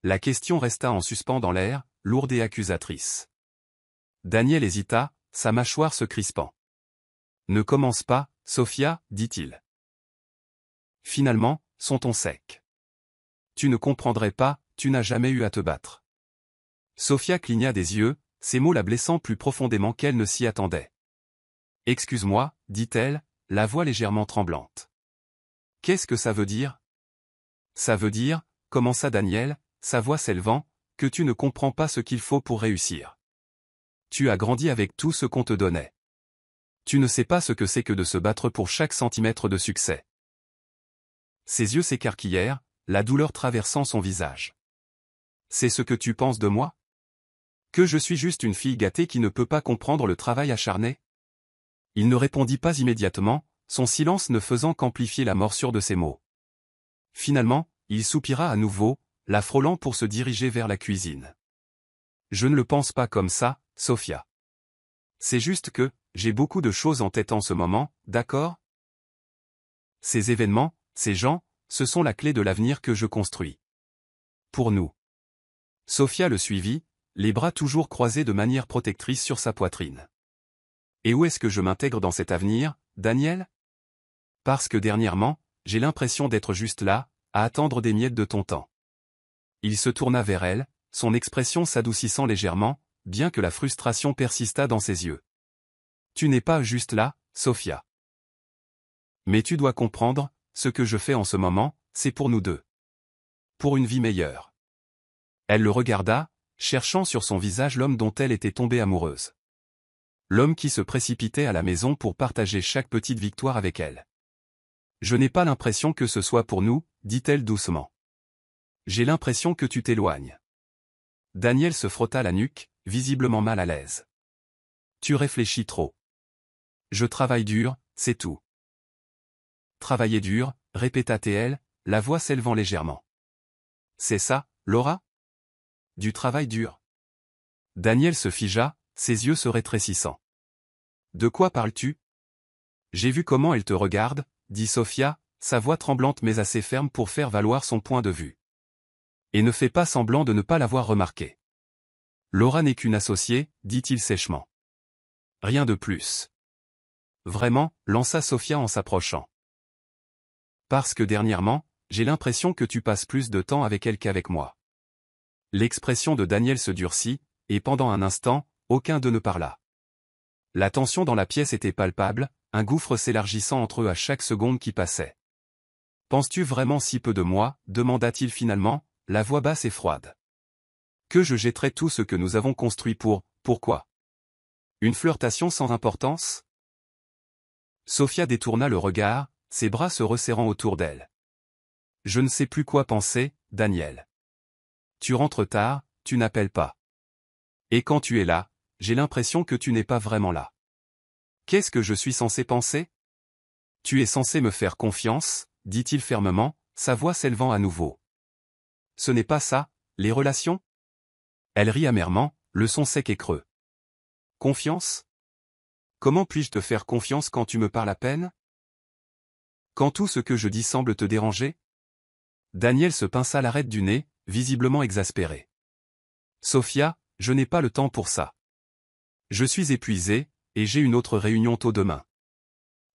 La question resta en suspens dans l'air, lourde et accusatrice. Daniel hésita, sa mâchoire se crispant. « Ne commence pas, Sophia, dit-il. Finalement, son ton sec. Tu ne comprendrais pas, tu n'as jamais eu à te battre. » Sophia cligna des yeux, ces mots la blessant plus profondément qu'elle ne s'y attendait. « Excuse-moi, dit-elle, la voix légèrement tremblante. Qu'est-ce que ça veut dire ? » Ça veut dire, commença Daniel, sa voix s'élevant, que tu ne comprends pas ce qu'il faut pour réussir. Tu as grandi avec tout ce qu'on te donnait. Tu ne sais pas ce que c'est que de se battre pour chaque centimètre de succès. Ses yeux s'écarquillèrent, la douleur traversant son visage. C'est ce que tu penses de moi ? Que je suis juste une fille gâtée qui ne peut pas comprendre le travail acharné ? Il ne répondit pas immédiatement, son silence ne faisant qu'amplifier la morsure de ses mots. Finalement, il soupira à nouveau, la frôlant pour se diriger vers la cuisine. « Je ne le pense pas comme ça, Sophia. C'est juste que, j'ai beaucoup de choses en tête en ce moment, d'accord ? Ces événements, ces gens, ce sont la clé de l'avenir que je construis. Pour nous. » Sophia le suivit, les bras toujours croisés de manière protectrice sur sa poitrine. « Et où est-ce que je m'intègre dans cet avenir, Daniel ? Parce que dernièrement, j'ai l'impression d'être juste là, à attendre des miettes de ton temps. » Il se tourna vers elle, son expression s'adoucissant légèrement, bien que la frustration persistât dans ses yeux. « Tu n'es pas juste là, Sophia. Mais tu dois comprendre, ce que je fais en ce moment, c'est pour nous deux. Pour une vie meilleure. » Elle le regarda, cherchant sur son visage l'homme dont elle était tombée amoureuse. L'homme qui se précipitait à la maison pour partager chaque petite victoire avec elle. « Je n'ai pas l'impression que ce soit pour nous, dit-elle doucement. J'ai l'impression que tu t'éloignes. » Daniel se frotta la nuque, visiblement mal à l'aise. « Tu réfléchis trop. Je travaille dur, c'est tout. » Travailler dur, répéta-t-elle, la voix s'élevant légèrement. « C'est ça, Laura ? Du travail dur. » Daniel se figea, ses yeux se rétrécissant. « De quoi parles-tu ? » J'ai vu comment elle te regarde, dit Sophia, sa voix tremblante mais assez ferme pour faire valoir son point de vue. Et ne fais pas semblant de ne pas l'avoir remarqué. Laura n'est qu'une associée, dit-il sèchement. Rien de plus. Vraiment, lança Sophia en s'approchant. Parce que dernièrement, j'ai l'impression que tu passes plus de temps avec elle qu'avec moi. L'expression de Daniel se durcit, et pendant un instant, aucun d'eux ne parla. La tension dans la pièce était palpable, un gouffre s'élargissant entre eux à chaque seconde qui passait. Penses-tu vraiment si peu de moi ? Demanda-t-il finalement, la voix basse et froide. Que je jetterais tout ce que nous avons construit pourquoi ? Une flirtation sans importance ? Sophia détourna le regard, ses bras se resserrant autour d'elle. Je ne sais plus quoi penser, Daniel. Tu rentres tard, tu n'appelles pas. Et quand tu es là, j'ai l'impression que tu n'es pas vraiment là. Qu'est-ce que je suis censé penser ? Tu es censé me faire confiance, dit-il fermement, sa voix s'élevant à nouveau. Ce n'est pas ça, les relations ? Elle rit amèrement, le son sec et creux. Confiance? Comment puis-je te faire confiance quand tu me parles à peine? Quand tout ce que je dis semble te déranger? Daniel se pinça l'arête du nez, visiblement exaspéré. Sophia, je n'ai pas le temps pour ça. Je suis épuisé, et j'ai une autre réunion tôt demain.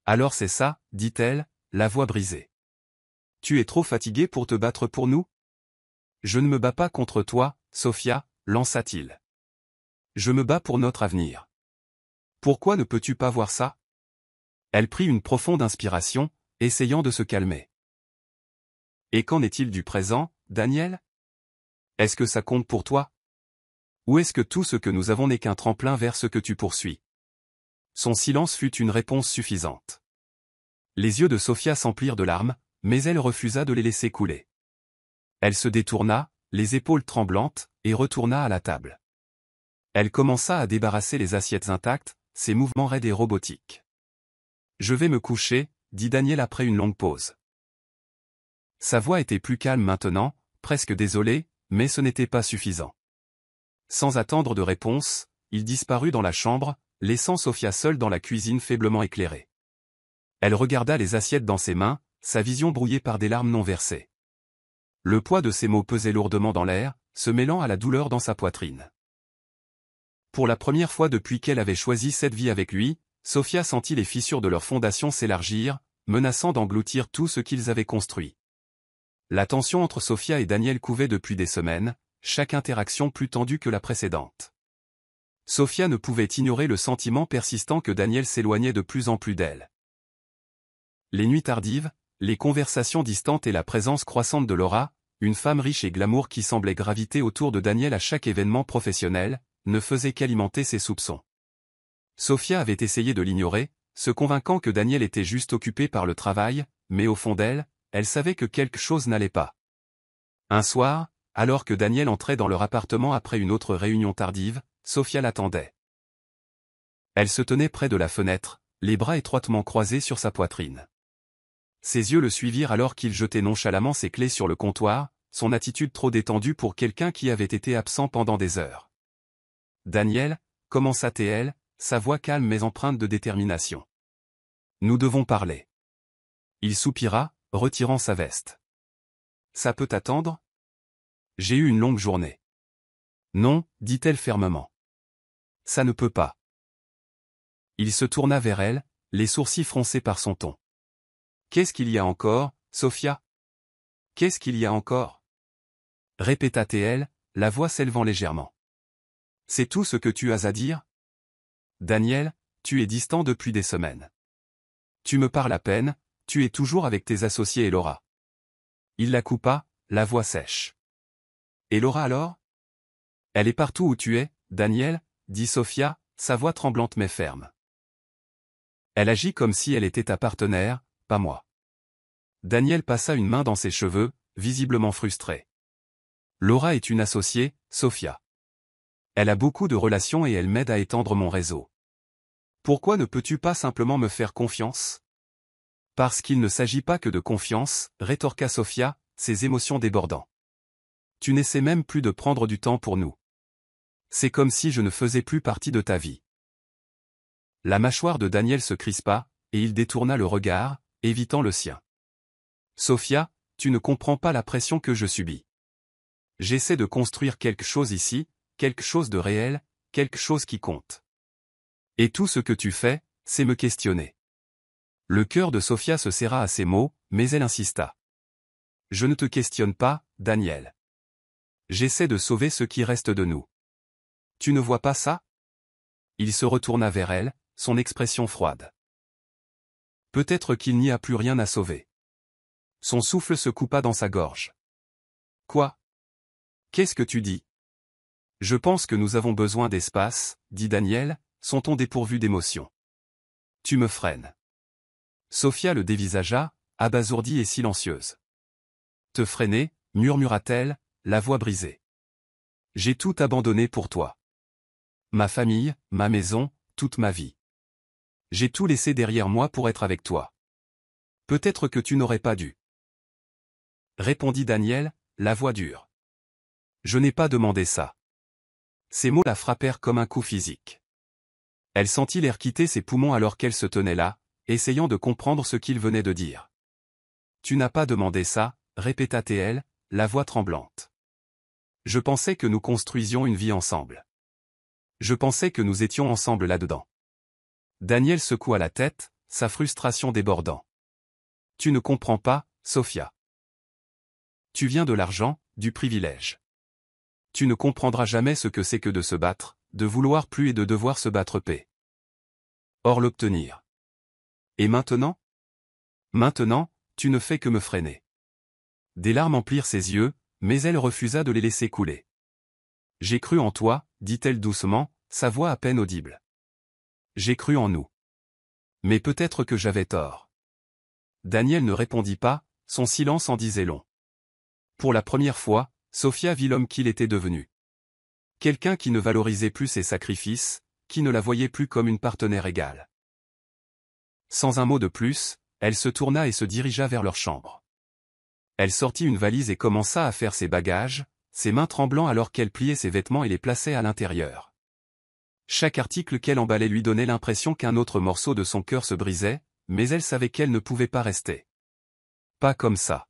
Alors c'est ça, dit-elle, la voix brisée. Tu es trop fatigué pour te battre pour nous? Je ne me bats pas contre toi, Sophia, lança-t-il. Je me bats pour notre avenir. Pourquoi ne peux-tu pas voir ça? Elle prit une profonde inspiration, essayant de se calmer. Et qu'en est-il du présent, Daniel? Est-ce que ça compte pour toi? Ou est-ce que tout ce que nous avons n'est qu'un tremplin vers ce que tu poursuis? Son silence fut une réponse suffisante. Les yeux de Sophia s'emplirent de larmes, mais elle refusa de les laisser couler. Elle se détourna, les épaules tremblantes, et retourna à la table. Elle commença à débarrasser les assiettes intactes, ses mouvements raides et robotiques. Je vais me coucher, dit Daniel après une longue pause. Sa voix était plus calme maintenant, presque désolée, mais ce n'était pas suffisant. Sans attendre de réponse, il disparut dans la chambre, laissant Sophia seule dans la cuisine faiblement éclairée. Elle regarda les assiettes dans ses mains, sa vision brouillée par des larmes non versées. Le poids de ses mots pesait lourdement dans l'air, se mêlant à la douleur dans sa poitrine. Pour la première fois depuis qu'elle avait choisi cette vie avec lui, Sophia sentit les fissures de leur fondation s'élargir, menaçant d'engloutir tout ce qu'ils avaient construit. La tension entre Sophia et Daniel couvait depuis des semaines, chaque interaction plus tendue que la précédente. Sophia ne pouvait ignorer le sentiment persistant que Daniel s'éloignait de plus en plus d'elle. Les nuits tardives, les conversations distantes et la présence croissante de Laura, une femme riche et glamour qui semblait graviter autour de Daniel à chaque événement professionnel, ne faisaient qu'alimenter ses soupçons. Sophia avait essayé de l'ignorer, se convainquant que Daniel était juste occupé par le travail, mais au fond d'elle, elle savait que quelque chose n'allait pas. Un soir, alors que Daniel entrait dans leur appartement après une autre réunion tardive, Sophia l'attendait. Elle se tenait près de la fenêtre, les bras étroitement croisés sur sa poitrine. Ses yeux le suivirent alors qu'il jetait nonchalamment ses clés sur le comptoir, son attitude trop détendue pour quelqu'un qui avait été absent pendant des heures. Daniel, commença-t-elle, sa voix calme mais empreinte de détermination. Nous devons parler. Il soupira, retirant sa veste. Ça peut attendre? J'ai eu une longue journée. Non, dit-elle fermement. Ça ne peut pas. Il se tourna vers elle, les sourcils froncés par son ton. Qu'est-ce qu'il y a encore, Sophia? Qu'est-ce qu'il y a encore? Répéta-t-elle, la voix s'élevant légèrement. C'est tout ce que tu as à dire? Daniel, tu es distant depuis des semaines. Tu me parles à peine, tu es toujours avec tes associés et Laura. Il la coupa, la voix sèche. Et Laura alors? Elle est partout où tu es, Daniel, dit Sophia, sa voix tremblante mais ferme. Elle agit comme si elle était ta partenaire, pas moi. Daniel passa une main dans ses cheveux, visiblement frustré. Laura est une associée, Sophia. Elle a beaucoup de relations et elle m'aide à étendre mon réseau. Pourquoi ne peux-tu pas simplement me faire confiance? Parce qu'il ne s'agit pas que de confiance, rétorqua Sophia, ses émotions débordant. Tu n'essaies même plus de prendre du temps pour nous. C'est comme si je ne faisais plus partie de ta vie. La mâchoire de Daniel se crispa, et il détourna le regard, évitant le sien. Sophia, tu ne comprends pas la pression que je subis. J'essaie de construire quelque chose ici, quelque chose de réel, quelque chose qui compte. Et tout ce que tu fais, c'est me questionner. Le cœur de Sophia se serra à ces mots, mais elle insista. Je ne te questionne pas, Daniel. J'essaie de sauver ce qui reste de nous. Tu ne vois pas ça? Il se retourna vers elle, son expression froide. Peut-être qu'il n'y a plus rien à sauver. Son souffle se coupa dans sa gorge. Quoi? Qu'est-ce que tu dis? Je pense que nous avons besoin d'espace, dit Daniel, son ton dépourvu d'émotion. Tu me freines. Sophia le dévisagea, abasourdie et silencieuse. Te freiner, murmura-t-elle, la voix brisée. J'ai tout abandonné pour toi. Ma famille, ma maison, toute ma vie. J'ai tout laissé derrière moi pour être avec toi. Peut-être que tu n'aurais pas dû. Répondit Daniel, la voix dure. Je n'ai pas demandé ça. Ces mots la frappèrent comme un coup physique. Elle sentit l'air quitter ses poumons alors qu'elle se tenait là, essayant de comprendre ce qu'il venait de dire. « Tu n'as pas demandé ça », répéta-t-elle, la voix tremblante. « Je pensais que nous construisions une vie ensemble. Je pensais que nous étions ensemble là-dedans. » Daniel secoua la tête, sa frustration débordant. « Tu ne comprends pas, Sophia. Tu viens de l'argent, du privilège. Tu ne comprendras jamais ce que c'est que de se battre, de vouloir plus et de devoir se battre paix. Or l'obtenir. Et maintenant ? Maintenant, tu ne fais que me freiner. » Des larmes emplirent ses yeux, mais elle refusa de les laisser couler. « J'ai cru en toi, dit-elle doucement, sa voix à peine audible. J'ai cru en nous. Mais peut-être que j'avais tort. » Daniel ne répondit pas, son silence en disait long. Pour la première fois, Sophia vit l'homme qu'il était devenu. Quelqu'un qui ne valorisait plus ses sacrifices, qui ne la voyait plus comme une partenaire égale. Sans un mot de plus, elle se tourna et se dirigea vers leur chambre. Elle sortit une valise et commença à faire ses bagages, ses mains tremblant alors qu'elle pliait ses vêtements et les plaçait à l'intérieur. Chaque article qu'elle emballait lui donnait l'impression qu'un autre morceau de son cœur se brisait, mais elle savait qu'elle ne pouvait pas rester. Pas comme ça.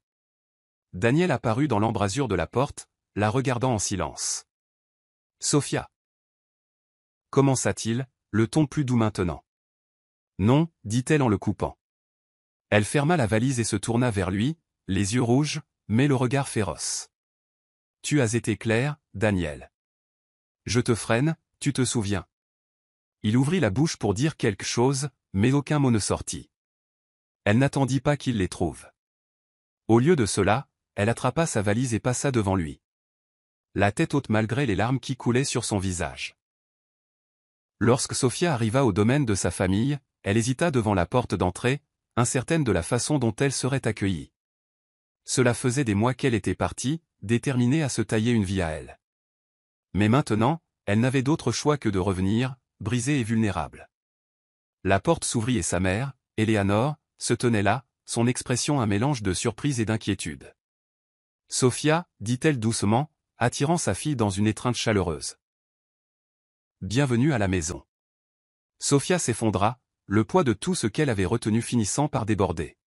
Daniel apparut dans l'embrasure de la porte, la regardant en silence. « Sophia. » Commença-t-il, le ton plus doux maintenant. « Non, dit-elle en le coupant. » Elle ferma la valise et se tourna vers lui, les yeux rouges, mais le regard féroce. « Tu as été clair, Daniel. Je te freine, tu te souviens. » Il ouvrit la bouche pour dire quelque chose, mais aucun mot ne sortit. Elle n'attendit pas qu'il les trouve. Au lieu de cela, elle attrapa sa valise et passa devant lui. La tête haute malgré les larmes qui coulaient sur son visage. Lorsque Sophia arriva au domaine de sa famille, elle hésita devant la porte d'entrée, incertaine de la façon dont elle serait accueillie. Cela faisait des mois qu'elle était partie, déterminée à se tailler une vie à elle. Mais maintenant, elle n'avait d'autre choix que de revenir, brisée et vulnérable. La porte s'ouvrit et sa mère, Eleanor, se tenait là, son expression un mélange de surprise et d'inquiétude. « Sophia, dit-elle doucement, attirant sa fille dans une étreinte chaleureuse. Bienvenue à la maison. » Sophia s'effondra, le poids de tout ce qu'elle avait retenu finissant par déborder.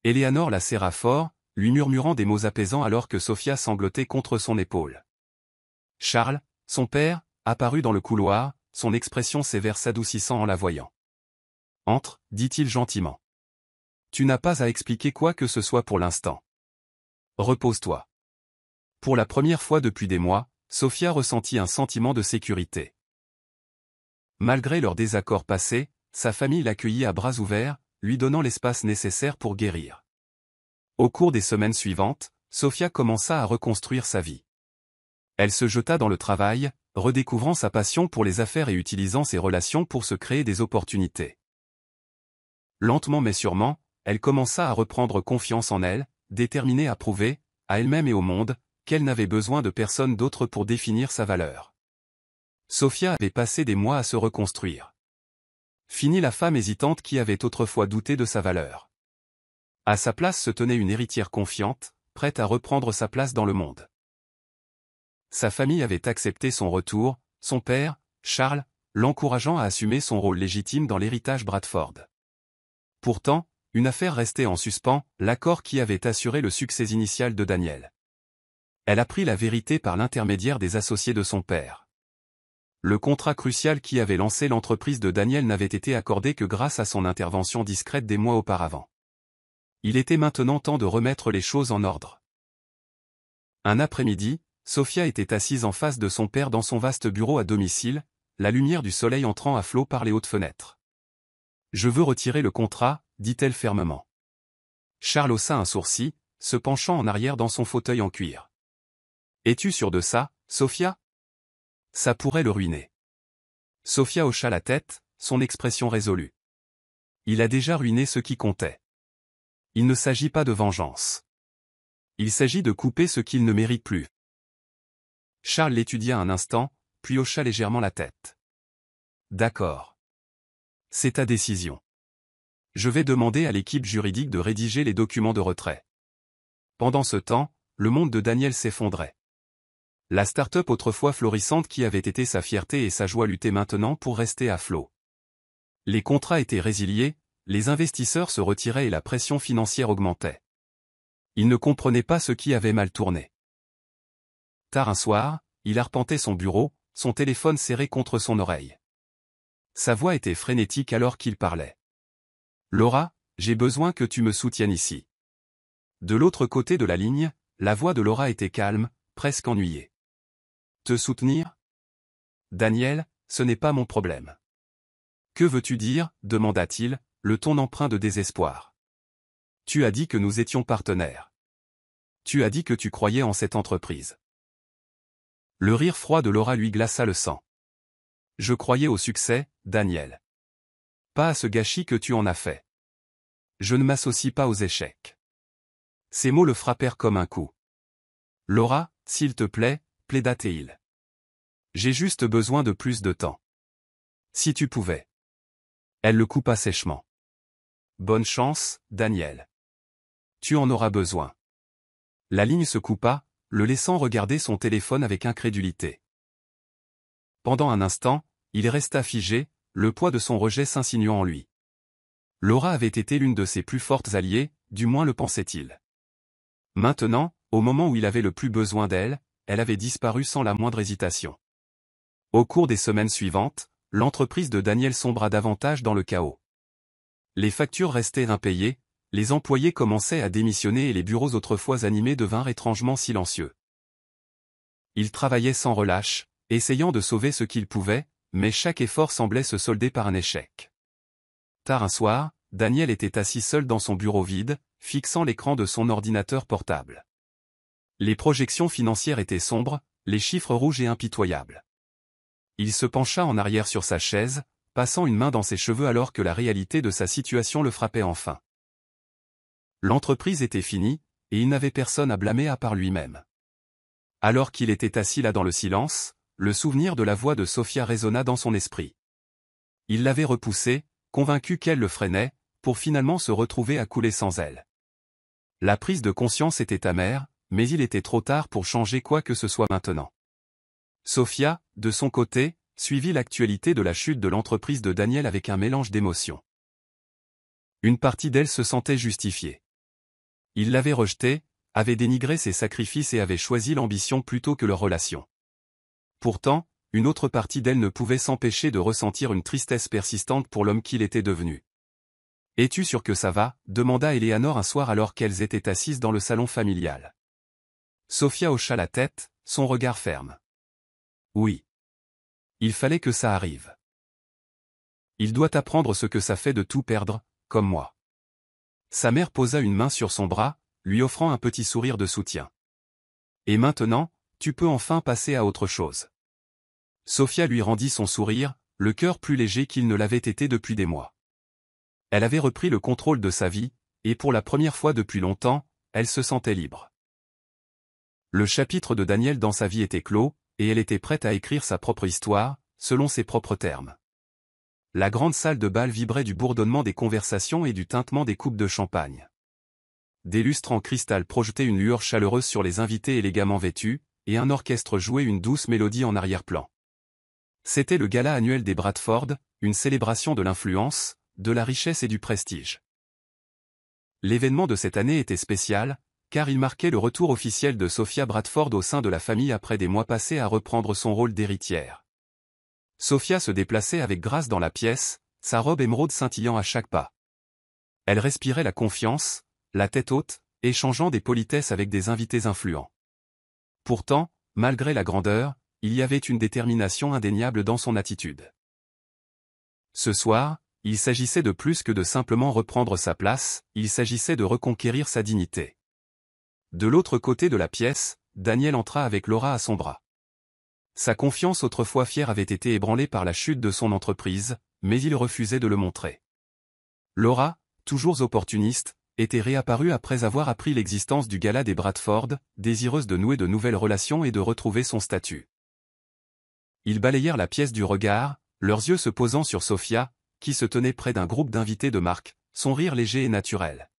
Eleanor la serra fort, lui murmurant des mots apaisants alors que Sophia sanglotait contre son épaule. Charles, son père, apparut dans le couloir, son expression sévère s'adoucissant en la voyant. « Entre, dit-il gentiment. Tu n'as pas à expliquer quoi que ce soit pour l'instant. Repose-toi. » Pour la première fois depuis des mois, Sophia ressentit un sentiment de sécurité. Malgré leurs désaccords passés, sa famille l'accueillit à bras ouverts, lui donnant l'espace nécessaire pour guérir. Au cours des semaines suivantes, Sophia commença à reconstruire sa vie. Elle se jeta dans le travail, redécouvrant sa passion pour les affaires et utilisant ses relations pour se créer des opportunités. Lentement mais sûrement, elle commença à reprendre confiance en elle, déterminée à prouver, à elle-même et au monde, qu'elle n'avait besoin de personne d'autre pour définir sa valeur. Sophia avait passé des mois à se reconstruire. Fini la femme hésitante qui avait autrefois douté de sa valeur. À sa place se tenait une héritière confiante, prête à reprendre sa place dans le monde. Sa famille avait accepté son retour, son père, Charles, l'encourageant à assumer son rôle légitime dans l'héritage Bradford. Pourtant, une affaire restait en suspens, l'accord qui avait assuré le succès initial de Daniel. Elle apprit la vérité par l'intermédiaire des associés de son père. Le contrat crucial qui avait lancé l'entreprise de Daniel n'avait été accordé que grâce à son intervention discrète des mois auparavant. Il était maintenant temps de remettre les choses en ordre. Un après-midi, Sophia était assise en face de son père dans son vaste bureau à domicile, la lumière du soleil entrant à flot par les hautes fenêtres. « Je veux retirer le contrat, dit-elle fermement. Charles haussa un sourcil, se penchant en arrière dans son fauteuil en cuir. « Es-tu sûre de ça, Sophia ? Ça pourrait le ruiner. » Sophia hocha la tête, son expression résolue. Il a déjà ruiné ce qui comptait. Il ne s'agit pas de vengeance. Il s'agit de couper ce qu'il ne mérite plus. Charles l'étudia un instant, puis hocha légèrement la tête. D'accord. C'est ta décision. Je vais demander à l'équipe juridique de rédiger les documents de retrait. Pendant ce temps, le monde de Daniel s'effondrait. La start-up autrefois florissante qui avait été sa fierté et sa joie luttait maintenant pour rester à flot. Les contrats étaient résiliés, les investisseurs se retiraient et la pression financière augmentait. Il ne comprenait pas ce qui avait mal tourné. Tard un soir, il arpentait son bureau, son téléphone serré contre son oreille. Sa voix était frénétique alors qu'il parlait. « Laura, j'ai besoin que tu me soutiennes ici. » De l'autre côté de la ligne, la voix de Laura était calme, presque ennuyée. « Te soutenir ? Daniel, ce n'est pas mon problème. »« Que veux-tu dire ?» demanda-t-il, le ton empreint de désespoir. « Tu as dit que nous étions partenaires. Tu as dit que tu croyais en cette entreprise. » Le rire froid de Laura lui glaça le sang. « Je croyais au succès, Daniel. Pas à ce gâchis que tu en as fait. Je ne m'associe pas aux échecs. » Ces mots le frappèrent comme un coup. « Laura, s'il te plaît, plaida-t-il. J'ai juste besoin de plus de temps. Si tu pouvais. » Elle le coupa sèchement. « Bonne chance, Daniel. Tu en auras besoin. » La ligne se coupa, le laissant regarder son téléphone avec incrédulité. Pendant un instant, il resta figé, le poids de son rejet s'insinuant en lui. Laura avait été l'une de ses plus fortes alliées, du moins le pensait-il. Maintenant, au moment où il avait le plus besoin d'elle, elle avait disparu sans la moindre hésitation. Au cours des semaines suivantes, l'entreprise de Daniel sombra davantage dans le chaos. Les factures restaient impayées, les employés commençaient à démissionner et les bureaux autrefois animés devinrent étrangement silencieux. Il travaillait sans relâche, essayant de sauver ce qu'il pouvait, mais chaque effort semblait se solder par un échec. Tard un soir, Daniel était assis seul dans son bureau vide, fixant l'écran de son ordinateur portable. Les projections financières étaient sombres, les chiffres rouges et impitoyables. Il se pencha en arrière sur sa chaise, passant une main dans ses cheveux alors que la réalité de sa situation le frappait enfin. L'entreprise était finie, et il n'avait personne à blâmer à part lui-même. Alors qu'il était assis là dans le silence, le souvenir de la voix de Sophia résonna dans son esprit. Il l'avait repoussée, convaincu qu'elle le freinait, pour finalement se retrouver à couler sans elle. La prise de conscience était amère, mais il était trop tard pour changer quoi que ce soit maintenant. Sophia, de son côté, suivit l'actualité de la chute de l'entreprise de Daniel avec un mélange d'émotions. Une partie d'elle se sentait justifiée. Il l'avait rejetée, avait dénigré ses sacrifices et avait choisi l'ambition plutôt que leur relation. Pourtant, une autre partie d'elle ne pouvait s'empêcher de ressentir une tristesse persistante pour l'homme qu'il était devenu. « Es-tu sûr que ça va ?» demanda Eleanor un soir alors qu'elles étaient assises dans le salon familial. Sophia hocha la tête, son regard ferme. « Oui. Il fallait que ça arrive. Il doit apprendre ce que ça fait de tout perdre, comme moi. » Sa mère posa une main sur son bras, lui offrant un petit sourire de soutien. « Et maintenant, tu peux enfin passer à autre chose. » Sophia lui rendit son sourire, le cœur plus léger qu'il ne l'avait été depuis des mois. Elle avait repris le contrôle de sa vie, et pour la première fois depuis longtemps, elle se sentait libre. Le chapitre de Daniel dans sa vie était clos, et elle était prête à écrire sa propre histoire, selon ses propres termes. La grande salle de bal vibrait du bourdonnement des conversations et du tintement des coupes de champagne. Des lustres en cristal projetaient une lueur chaleureuse sur les invités élégamment vêtus, et un orchestre jouait une douce mélodie en arrière-plan. C'était le gala annuel des Bradford, une célébration de l'influence, de la richesse et du prestige. L'événement de cette année était spécial, car il marquait le retour officiel de Sophia Bradford au sein de la famille après des mois passés à reprendre son rôle d'héritière. Sophia se déplaçait avec grâce dans la pièce, sa robe émeraude scintillant à chaque pas. Elle respirait la confiance, la tête haute, échangeant des politesses avec des invités influents. Pourtant, malgré la grandeur, il y avait une détermination indéniable dans son attitude. Ce soir, il s'agissait de plus que de simplement reprendre sa place, il s'agissait de reconquérir sa dignité. De l'autre côté de la pièce, Daniel entra avec Laura à son bras. Sa confiance autrefois fière avait été ébranlée par la chute de son entreprise, mais il refusait de le montrer. Laura, toujours opportuniste, était réapparue après avoir appris l'existence du gala des Bradford, désireuse de nouer de nouvelles relations et de retrouver son statut. Ils balayèrent la pièce du regard, leurs yeux se posant sur Sophia, qui se tenait près d'un groupe d'invités de marque, son rire léger et naturel.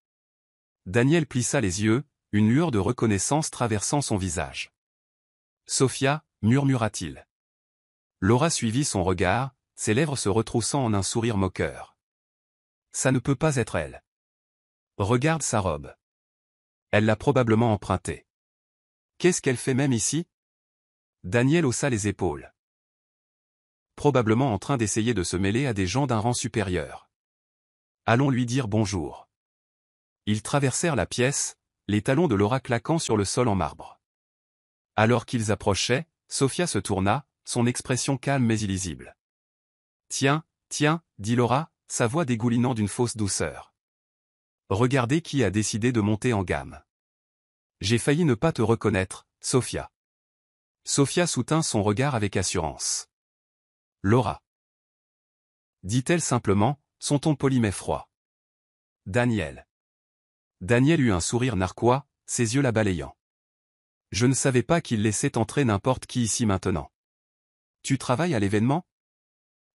Daniel plissa les yeux, une lueur de reconnaissance traversant son visage. Sophia, murmura-t-il. Laura suivit son regard, ses lèvres se retroussant en un sourire moqueur. Ça ne peut pas être elle. Regarde sa robe. Elle l'a probablement empruntée. Qu'est-ce qu'elle fait même ici? Daniel haussa les épaules. Probablement en train d'essayer de se mêler à des gens d'un rang supérieur. Allons lui dire bonjour. Ils traversèrent la pièce, les talons de Laura claquant sur le sol en marbre. Alors qu'ils approchaient, Sophia se tourna, son expression calme mais illisible. Tiens, dit Laura, sa voix dégoulinant d'une fausse douceur. Regardez qui a décidé de monter en gamme. J'ai failli ne pas te reconnaître, Sophia. Sophia soutint son regard avec assurance. Laura. Dit-elle simplement, son ton poli mais froid. Daniel. Daniel eut un sourire narquois, ses yeux la balayant. Je ne savais pas qu'il laissait entrer n'importe qui ici maintenant. Tu travailles à l'événement?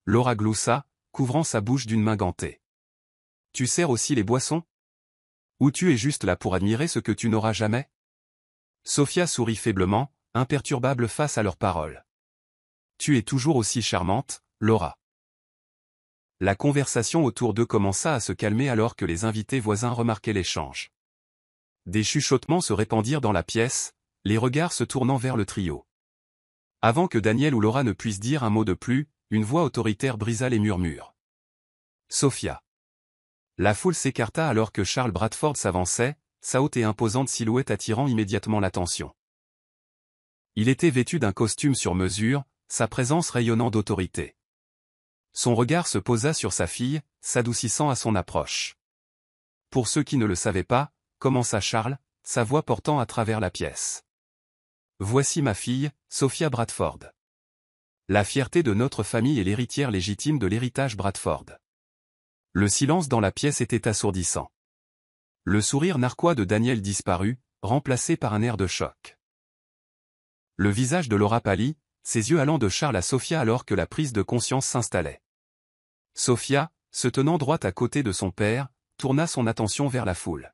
Laura gloussa, couvrant sa bouche d'une main gantée. Tu sers aussi les boissons? Ou tu es juste là pour admirer ce que tu n'auras jamais? Sophia sourit faiblement, imperturbable face à leurs paroles. Tu es toujours aussi charmante, Laura. La conversation autour d'eux commença à se calmer alors que les invités voisins remarquaient l'échange. Des chuchotements se répandirent dans la pièce, les regards se tournant vers le trio. Avant que Daniel ou Laura ne puissent dire un mot de plus, une voix autoritaire brisa les murmures. Sophia. La foule s'écarta alors que Charles Bradford s'avançait, sa haute et imposante silhouette attirant immédiatement l'attention. Il était vêtu d'un costume sur mesure, sa présence rayonnant d'autorité. Son regard se posa sur sa fille, s'adoucissant à son approche. Pour ceux qui ne le savaient pas, commença Charles, sa voix portant à travers la pièce. Voici ma fille, Sophia Bradford. La fierté de notre famille est l'héritière légitime de l'héritage Bradford. Le silence dans la pièce était assourdissant. Le sourire narquois de Daniel disparut, remplacé par un air de choc. Le visage de Laura pâlit, ses yeux allant de Charles à Sophia alors que la prise de conscience s'installait. Sophia, se tenant droite à côté de son père, tourna son attention vers la foule.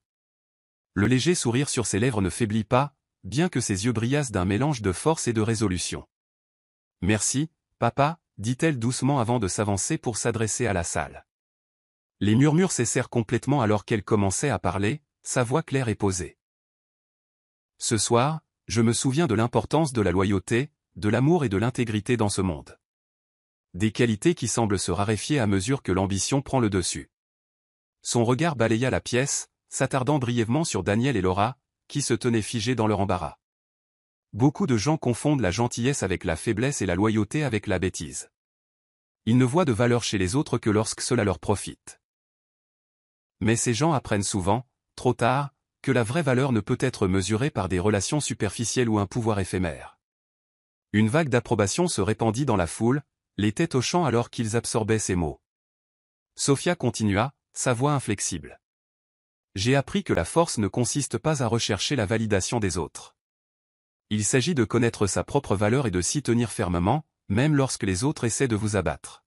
Le léger sourire sur ses lèvres ne faiblit pas, bien que ses yeux brillassent d'un mélange de force et de résolution. « Merci, papa », dit-elle doucement avant de s'avancer pour s'adresser à la salle. Les murmures cessèrent complètement alors qu'elle commençait à parler, sa voix claire et posée. « Ce soir, je me souviens de l'importance de la loyauté, de l'amour et de l'intégrité dans ce monde. Des qualités qui semblent se raréfier à mesure que l'ambition prend le dessus. » Son regard balaya la pièce, s'attardant brièvement sur Daniel et Laura, qui se tenaient figés dans leur embarras. Beaucoup de gens confondent la gentillesse avec la faiblesse et la loyauté avec la bêtise. Ils ne voient de valeur chez les autres que lorsque cela leur profite. Mais ces gens apprennent souvent, trop tard, que la vraie valeur ne peut être mesurée par des relations superficielles ou un pouvoir éphémère. Une vague d'approbation se répandit dans la foule, les têtes hochant alors qu'ils absorbaient ces mots. Sophia continua, sa voix inflexible. J'ai appris que la force ne consiste pas à rechercher la validation des autres. Il s'agit de connaître sa propre valeur et de s'y tenir fermement, même lorsque les autres essaient de vous abattre.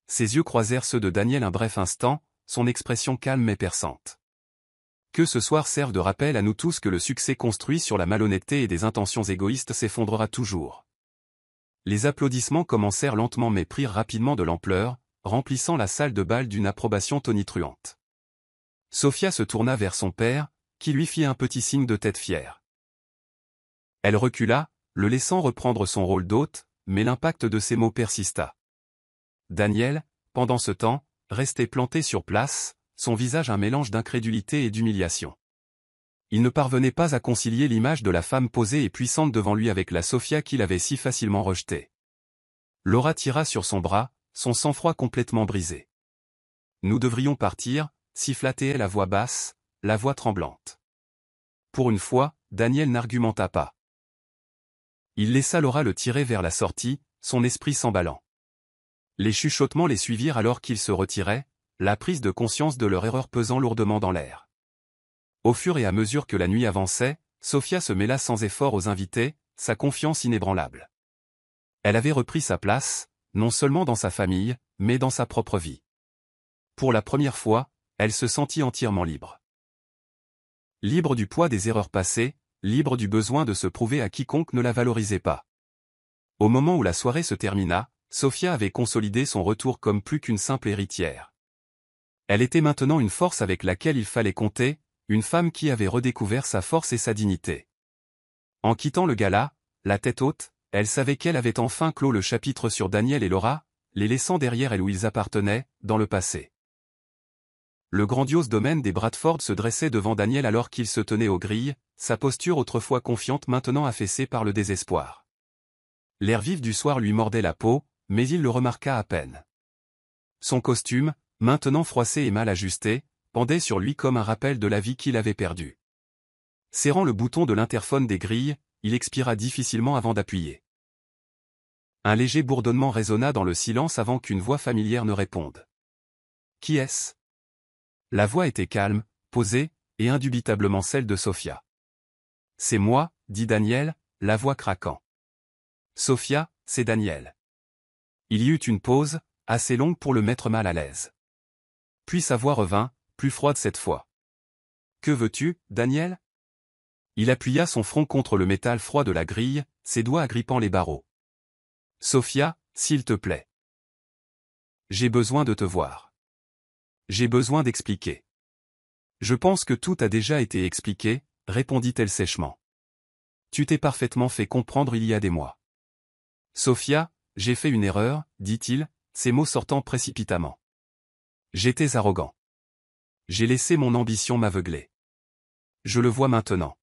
Ses yeux croisèrent ceux de Daniel un bref instant, son expression calme mais perçante. Que ce soir serve de rappel à nous tous que le succès construit sur la malhonnêteté et des intentions égoïstes s'effondrera toujours. Les applaudissements commencèrent lentement mais prirent rapidement de l'ampleur, remplissant la salle de bal d'une approbation tonitruante. Sophia se tourna vers son père, qui lui fit un petit signe de tête fière. Elle recula, le laissant reprendre son rôle d'hôte, mais l'impact de ses mots persista. Daniel, pendant ce temps, restait planté sur place, son visage un mélange d'incrédulité et d'humiliation. Il ne parvenait pas à concilier l'image de la femme posée et puissante devant lui avec la Sophia qu'il avait si facilement rejetée. Laura tira sur son bras, son sang-froid complètement brisé. Nous devrions partir, siffla-t-elle à voix basse, la voix tremblante. Pour une fois, Daniel n'argumenta pas. Il laissa Laura le tirer vers la sortie, son esprit s'emballant. Les chuchotements les suivirent alors qu'ils se retiraient, la prise de conscience de leur erreur pesant lourdement dans l'air. Au fur et à mesure que la nuit avançait, Sophia se mêla sans effort aux invités, sa confiance inébranlable. Elle avait repris sa place, non seulement dans sa famille, mais dans sa propre vie. Pour la première fois, elle se sentit entièrement libre. Libre du poids des erreurs passées, libre du besoin de se prouver à quiconque ne la valorisait pas. Au moment où la soirée se termina, Sofia avait consolidé son retour comme plus qu'une simple héritière. Elle était maintenant une force avec laquelle il fallait compter, une femme qui avait redécouvert sa force et sa dignité. En quittant le gala, la tête haute, elle savait qu'elle avait enfin clos le chapitre sur Daniel et Laura, les laissant derrière elle où ils appartenaient, dans le passé. Le grandiose domaine des Bradford se dressait devant Daniel alors qu'il se tenait aux grilles, sa posture autrefois confiante maintenant affaissée par le désespoir. L'air vif du soir lui mordait la peau, mais il le remarqua à peine. Son costume, maintenant froissé et mal ajusté, pendait sur lui comme un rappel de la vie qu'il avait perdue. Serrant le bouton de l'interphone des grilles, il expira difficilement avant d'appuyer. Un léger bourdonnement résonna dans le silence avant qu'une voix familière ne réponde. « Qui est-ce » La voix était calme, posée, et indubitablement celle de Sofia. « C'est moi, » dit Daniel, la voix craquant. « Sofia, c'est Daniel. » Il y eut une pause, assez longue pour le mettre mal à l'aise. Puis sa voix revint, plus froide cette fois. « Que veux-tu, Daniel ?» Il appuya son front contre le métal froid de la grille, ses doigts agrippant les barreaux. « Sofia, s'il te plaît. J'ai besoin de te voir. J'ai besoin d'expliquer. » « Je pense que tout a déjà été expliqué, » répondit-elle sèchement. « Tu t'es parfaitement fait comprendre il y a des mois. »« Sofia, j'ai fait une erreur, » dit-il, ses mots sortant précipitamment. « J'étais arrogant. J'ai laissé mon ambition m'aveugler. Je le vois maintenant.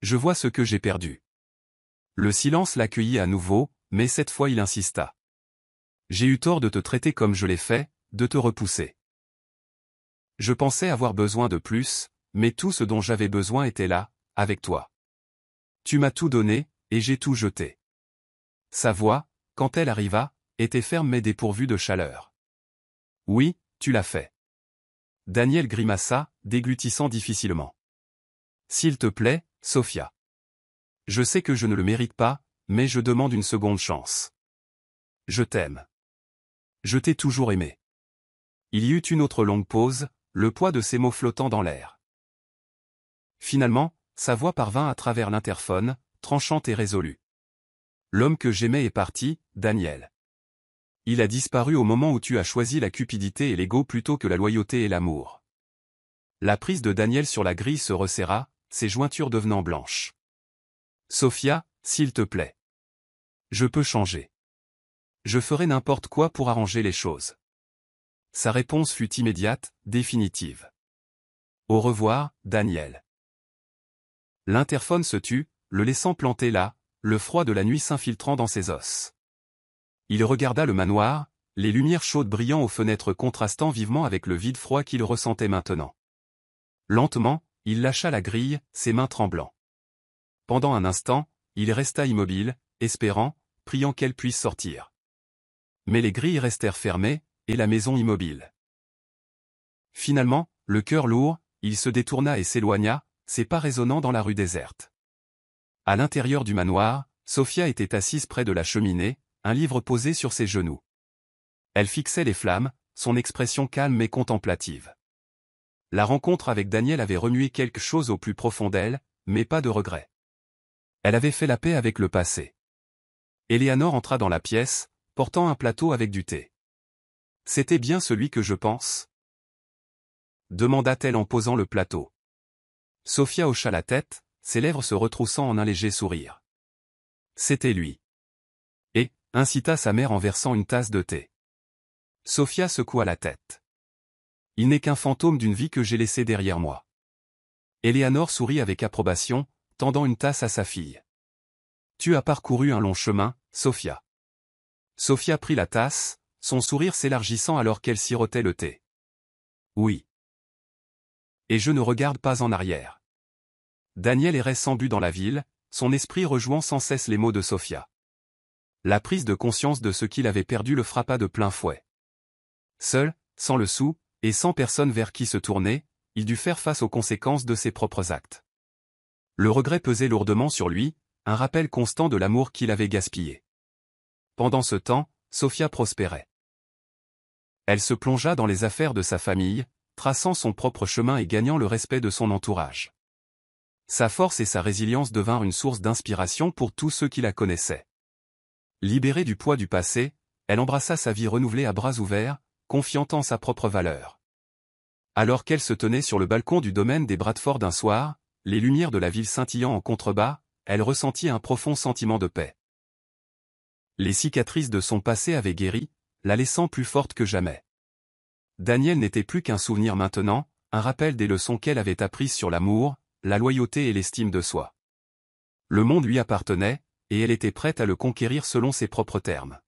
Je vois ce que j'ai perdu. » Le silence l'accueillit à nouveau, mais cette fois il insista. « J'ai eu tort de te traiter comme je l'ai fait, de te repousser. Je pensais avoir besoin de plus, mais tout ce dont j'avais besoin était là, avec toi. Tu m'as tout donné, et j'ai tout jeté. » Sa voix, quand elle arriva, était ferme mais dépourvue de chaleur. « Oui, tu l'as fait. » Daniel grimaça, déglutissant difficilement. « S'il te plaît, Sofia. Je sais que je ne le mérite pas, mais je demande une seconde chance. Je t'aime. Je t'ai toujours aimé. » Il y eut une autre longue pause, le poids de ses mots flottant dans l'air. Finalement, sa voix parvint à travers l'interphone, tranchante et résolue. « L'homme que j'aimais est parti, Daniel. Il a disparu au moment où tu as choisi la cupidité et l'ego plutôt que la loyauté et l'amour. » La prise de Daniel sur la grille se resserra, ses jointures devenant blanches. « Sofia, s'il te plaît. Je peux changer. Je ferai n'importe quoi pour arranger les choses. » Sa réponse fut immédiate, définitive. « Au revoir, Daniel. » L'interphone se tut, le laissant planté là, le froid de la nuit s'infiltrant dans ses os. Il regarda le manoir, les lumières chaudes brillant aux fenêtres contrastant vivement avec le vide froid qu'il ressentait maintenant. Lentement, il lâcha la grille, ses mains tremblant. Pendant un instant, il resta immobile, espérant, priant qu'elle puisse sortir. Mais les grilles restèrent fermées, et la maison immobile. Finalement, le cœur lourd, il se détourna et s'éloigna, ses pas résonnant dans la rue déserte. À l'intérieur du manoir, Sofia était assise près de la cheminée, un livre posé sur ses genoux. Elle fixait les flammes, son expression calme et contemplative. La rencontre avec Daniel avait remué quelque chose au plus profond d'elle, mais pas de regret. Elle avait fait la paix avec le passé. Eleanor entra dans la pièce, portant un plateau avec du thé. « C'était bien celui que je pense ?» demanda-t-elle en posant le plateau. Sofia hocha la tête, ses lèvres se retroussant en un léger sourire. C'était lui. Et, incita sa mère en versant une tasse de thé. Sofia secoua la tête. Il n'est qu'un fantôme d'une vie que j'ai laissée derrière moi. Eleanor sourit avec approbation, tendant une tasse à sa fille. Tu as parcouru un long chemin, Sofia. Sofia prit la tasse, son sourire s'élargissant alors qu'elle sirotait le thé. Oui. Et je ne regarde pas en arrière. Daniel errait sans but dans la ville, son esprit rejouant sans cesse les mots de Sofia. La prise de conscience de ce qu'il avait perdu le frappa de plein fouet. Seul, sans le sou, et sans personne vers qui se tourner, il dut faire face aux conséquences de ses propres actes. Le regret pesait lourdement sur lui, un rappel constant de l'amour qu'il avait gaspillé. Pendant ce temps, Sofia prospérait. Elle se plongea dans les affaires de sa famille, traçant son propre chemin et gagnant le respect de son entourage. Sa force et sa résilience devinrent une source d'inspiration pour tous ceux qui la connaissaient. Libérée du poids du passé, elle embrassa sa vie renouvelée à bras ouverts, confiant en sa propre valeur. Alors qu'elle se tenait sur le balcon du domaine des Bradford d'un soir, les lumières de la ville scintillant en contrebas, elle ressentit un profond sentiment de paix. Les cicatrices de son passé avaient guéri, la laissant plus forte que jamais. Daniel n'était plus qu'un souvenir maintenant, un rappel des leçons qu'elle avait apprises sur l'amour, la loyauté et l'estime de soi. Le monde lui appartenait, et elle était prête à le conquérir selon ses propres termes.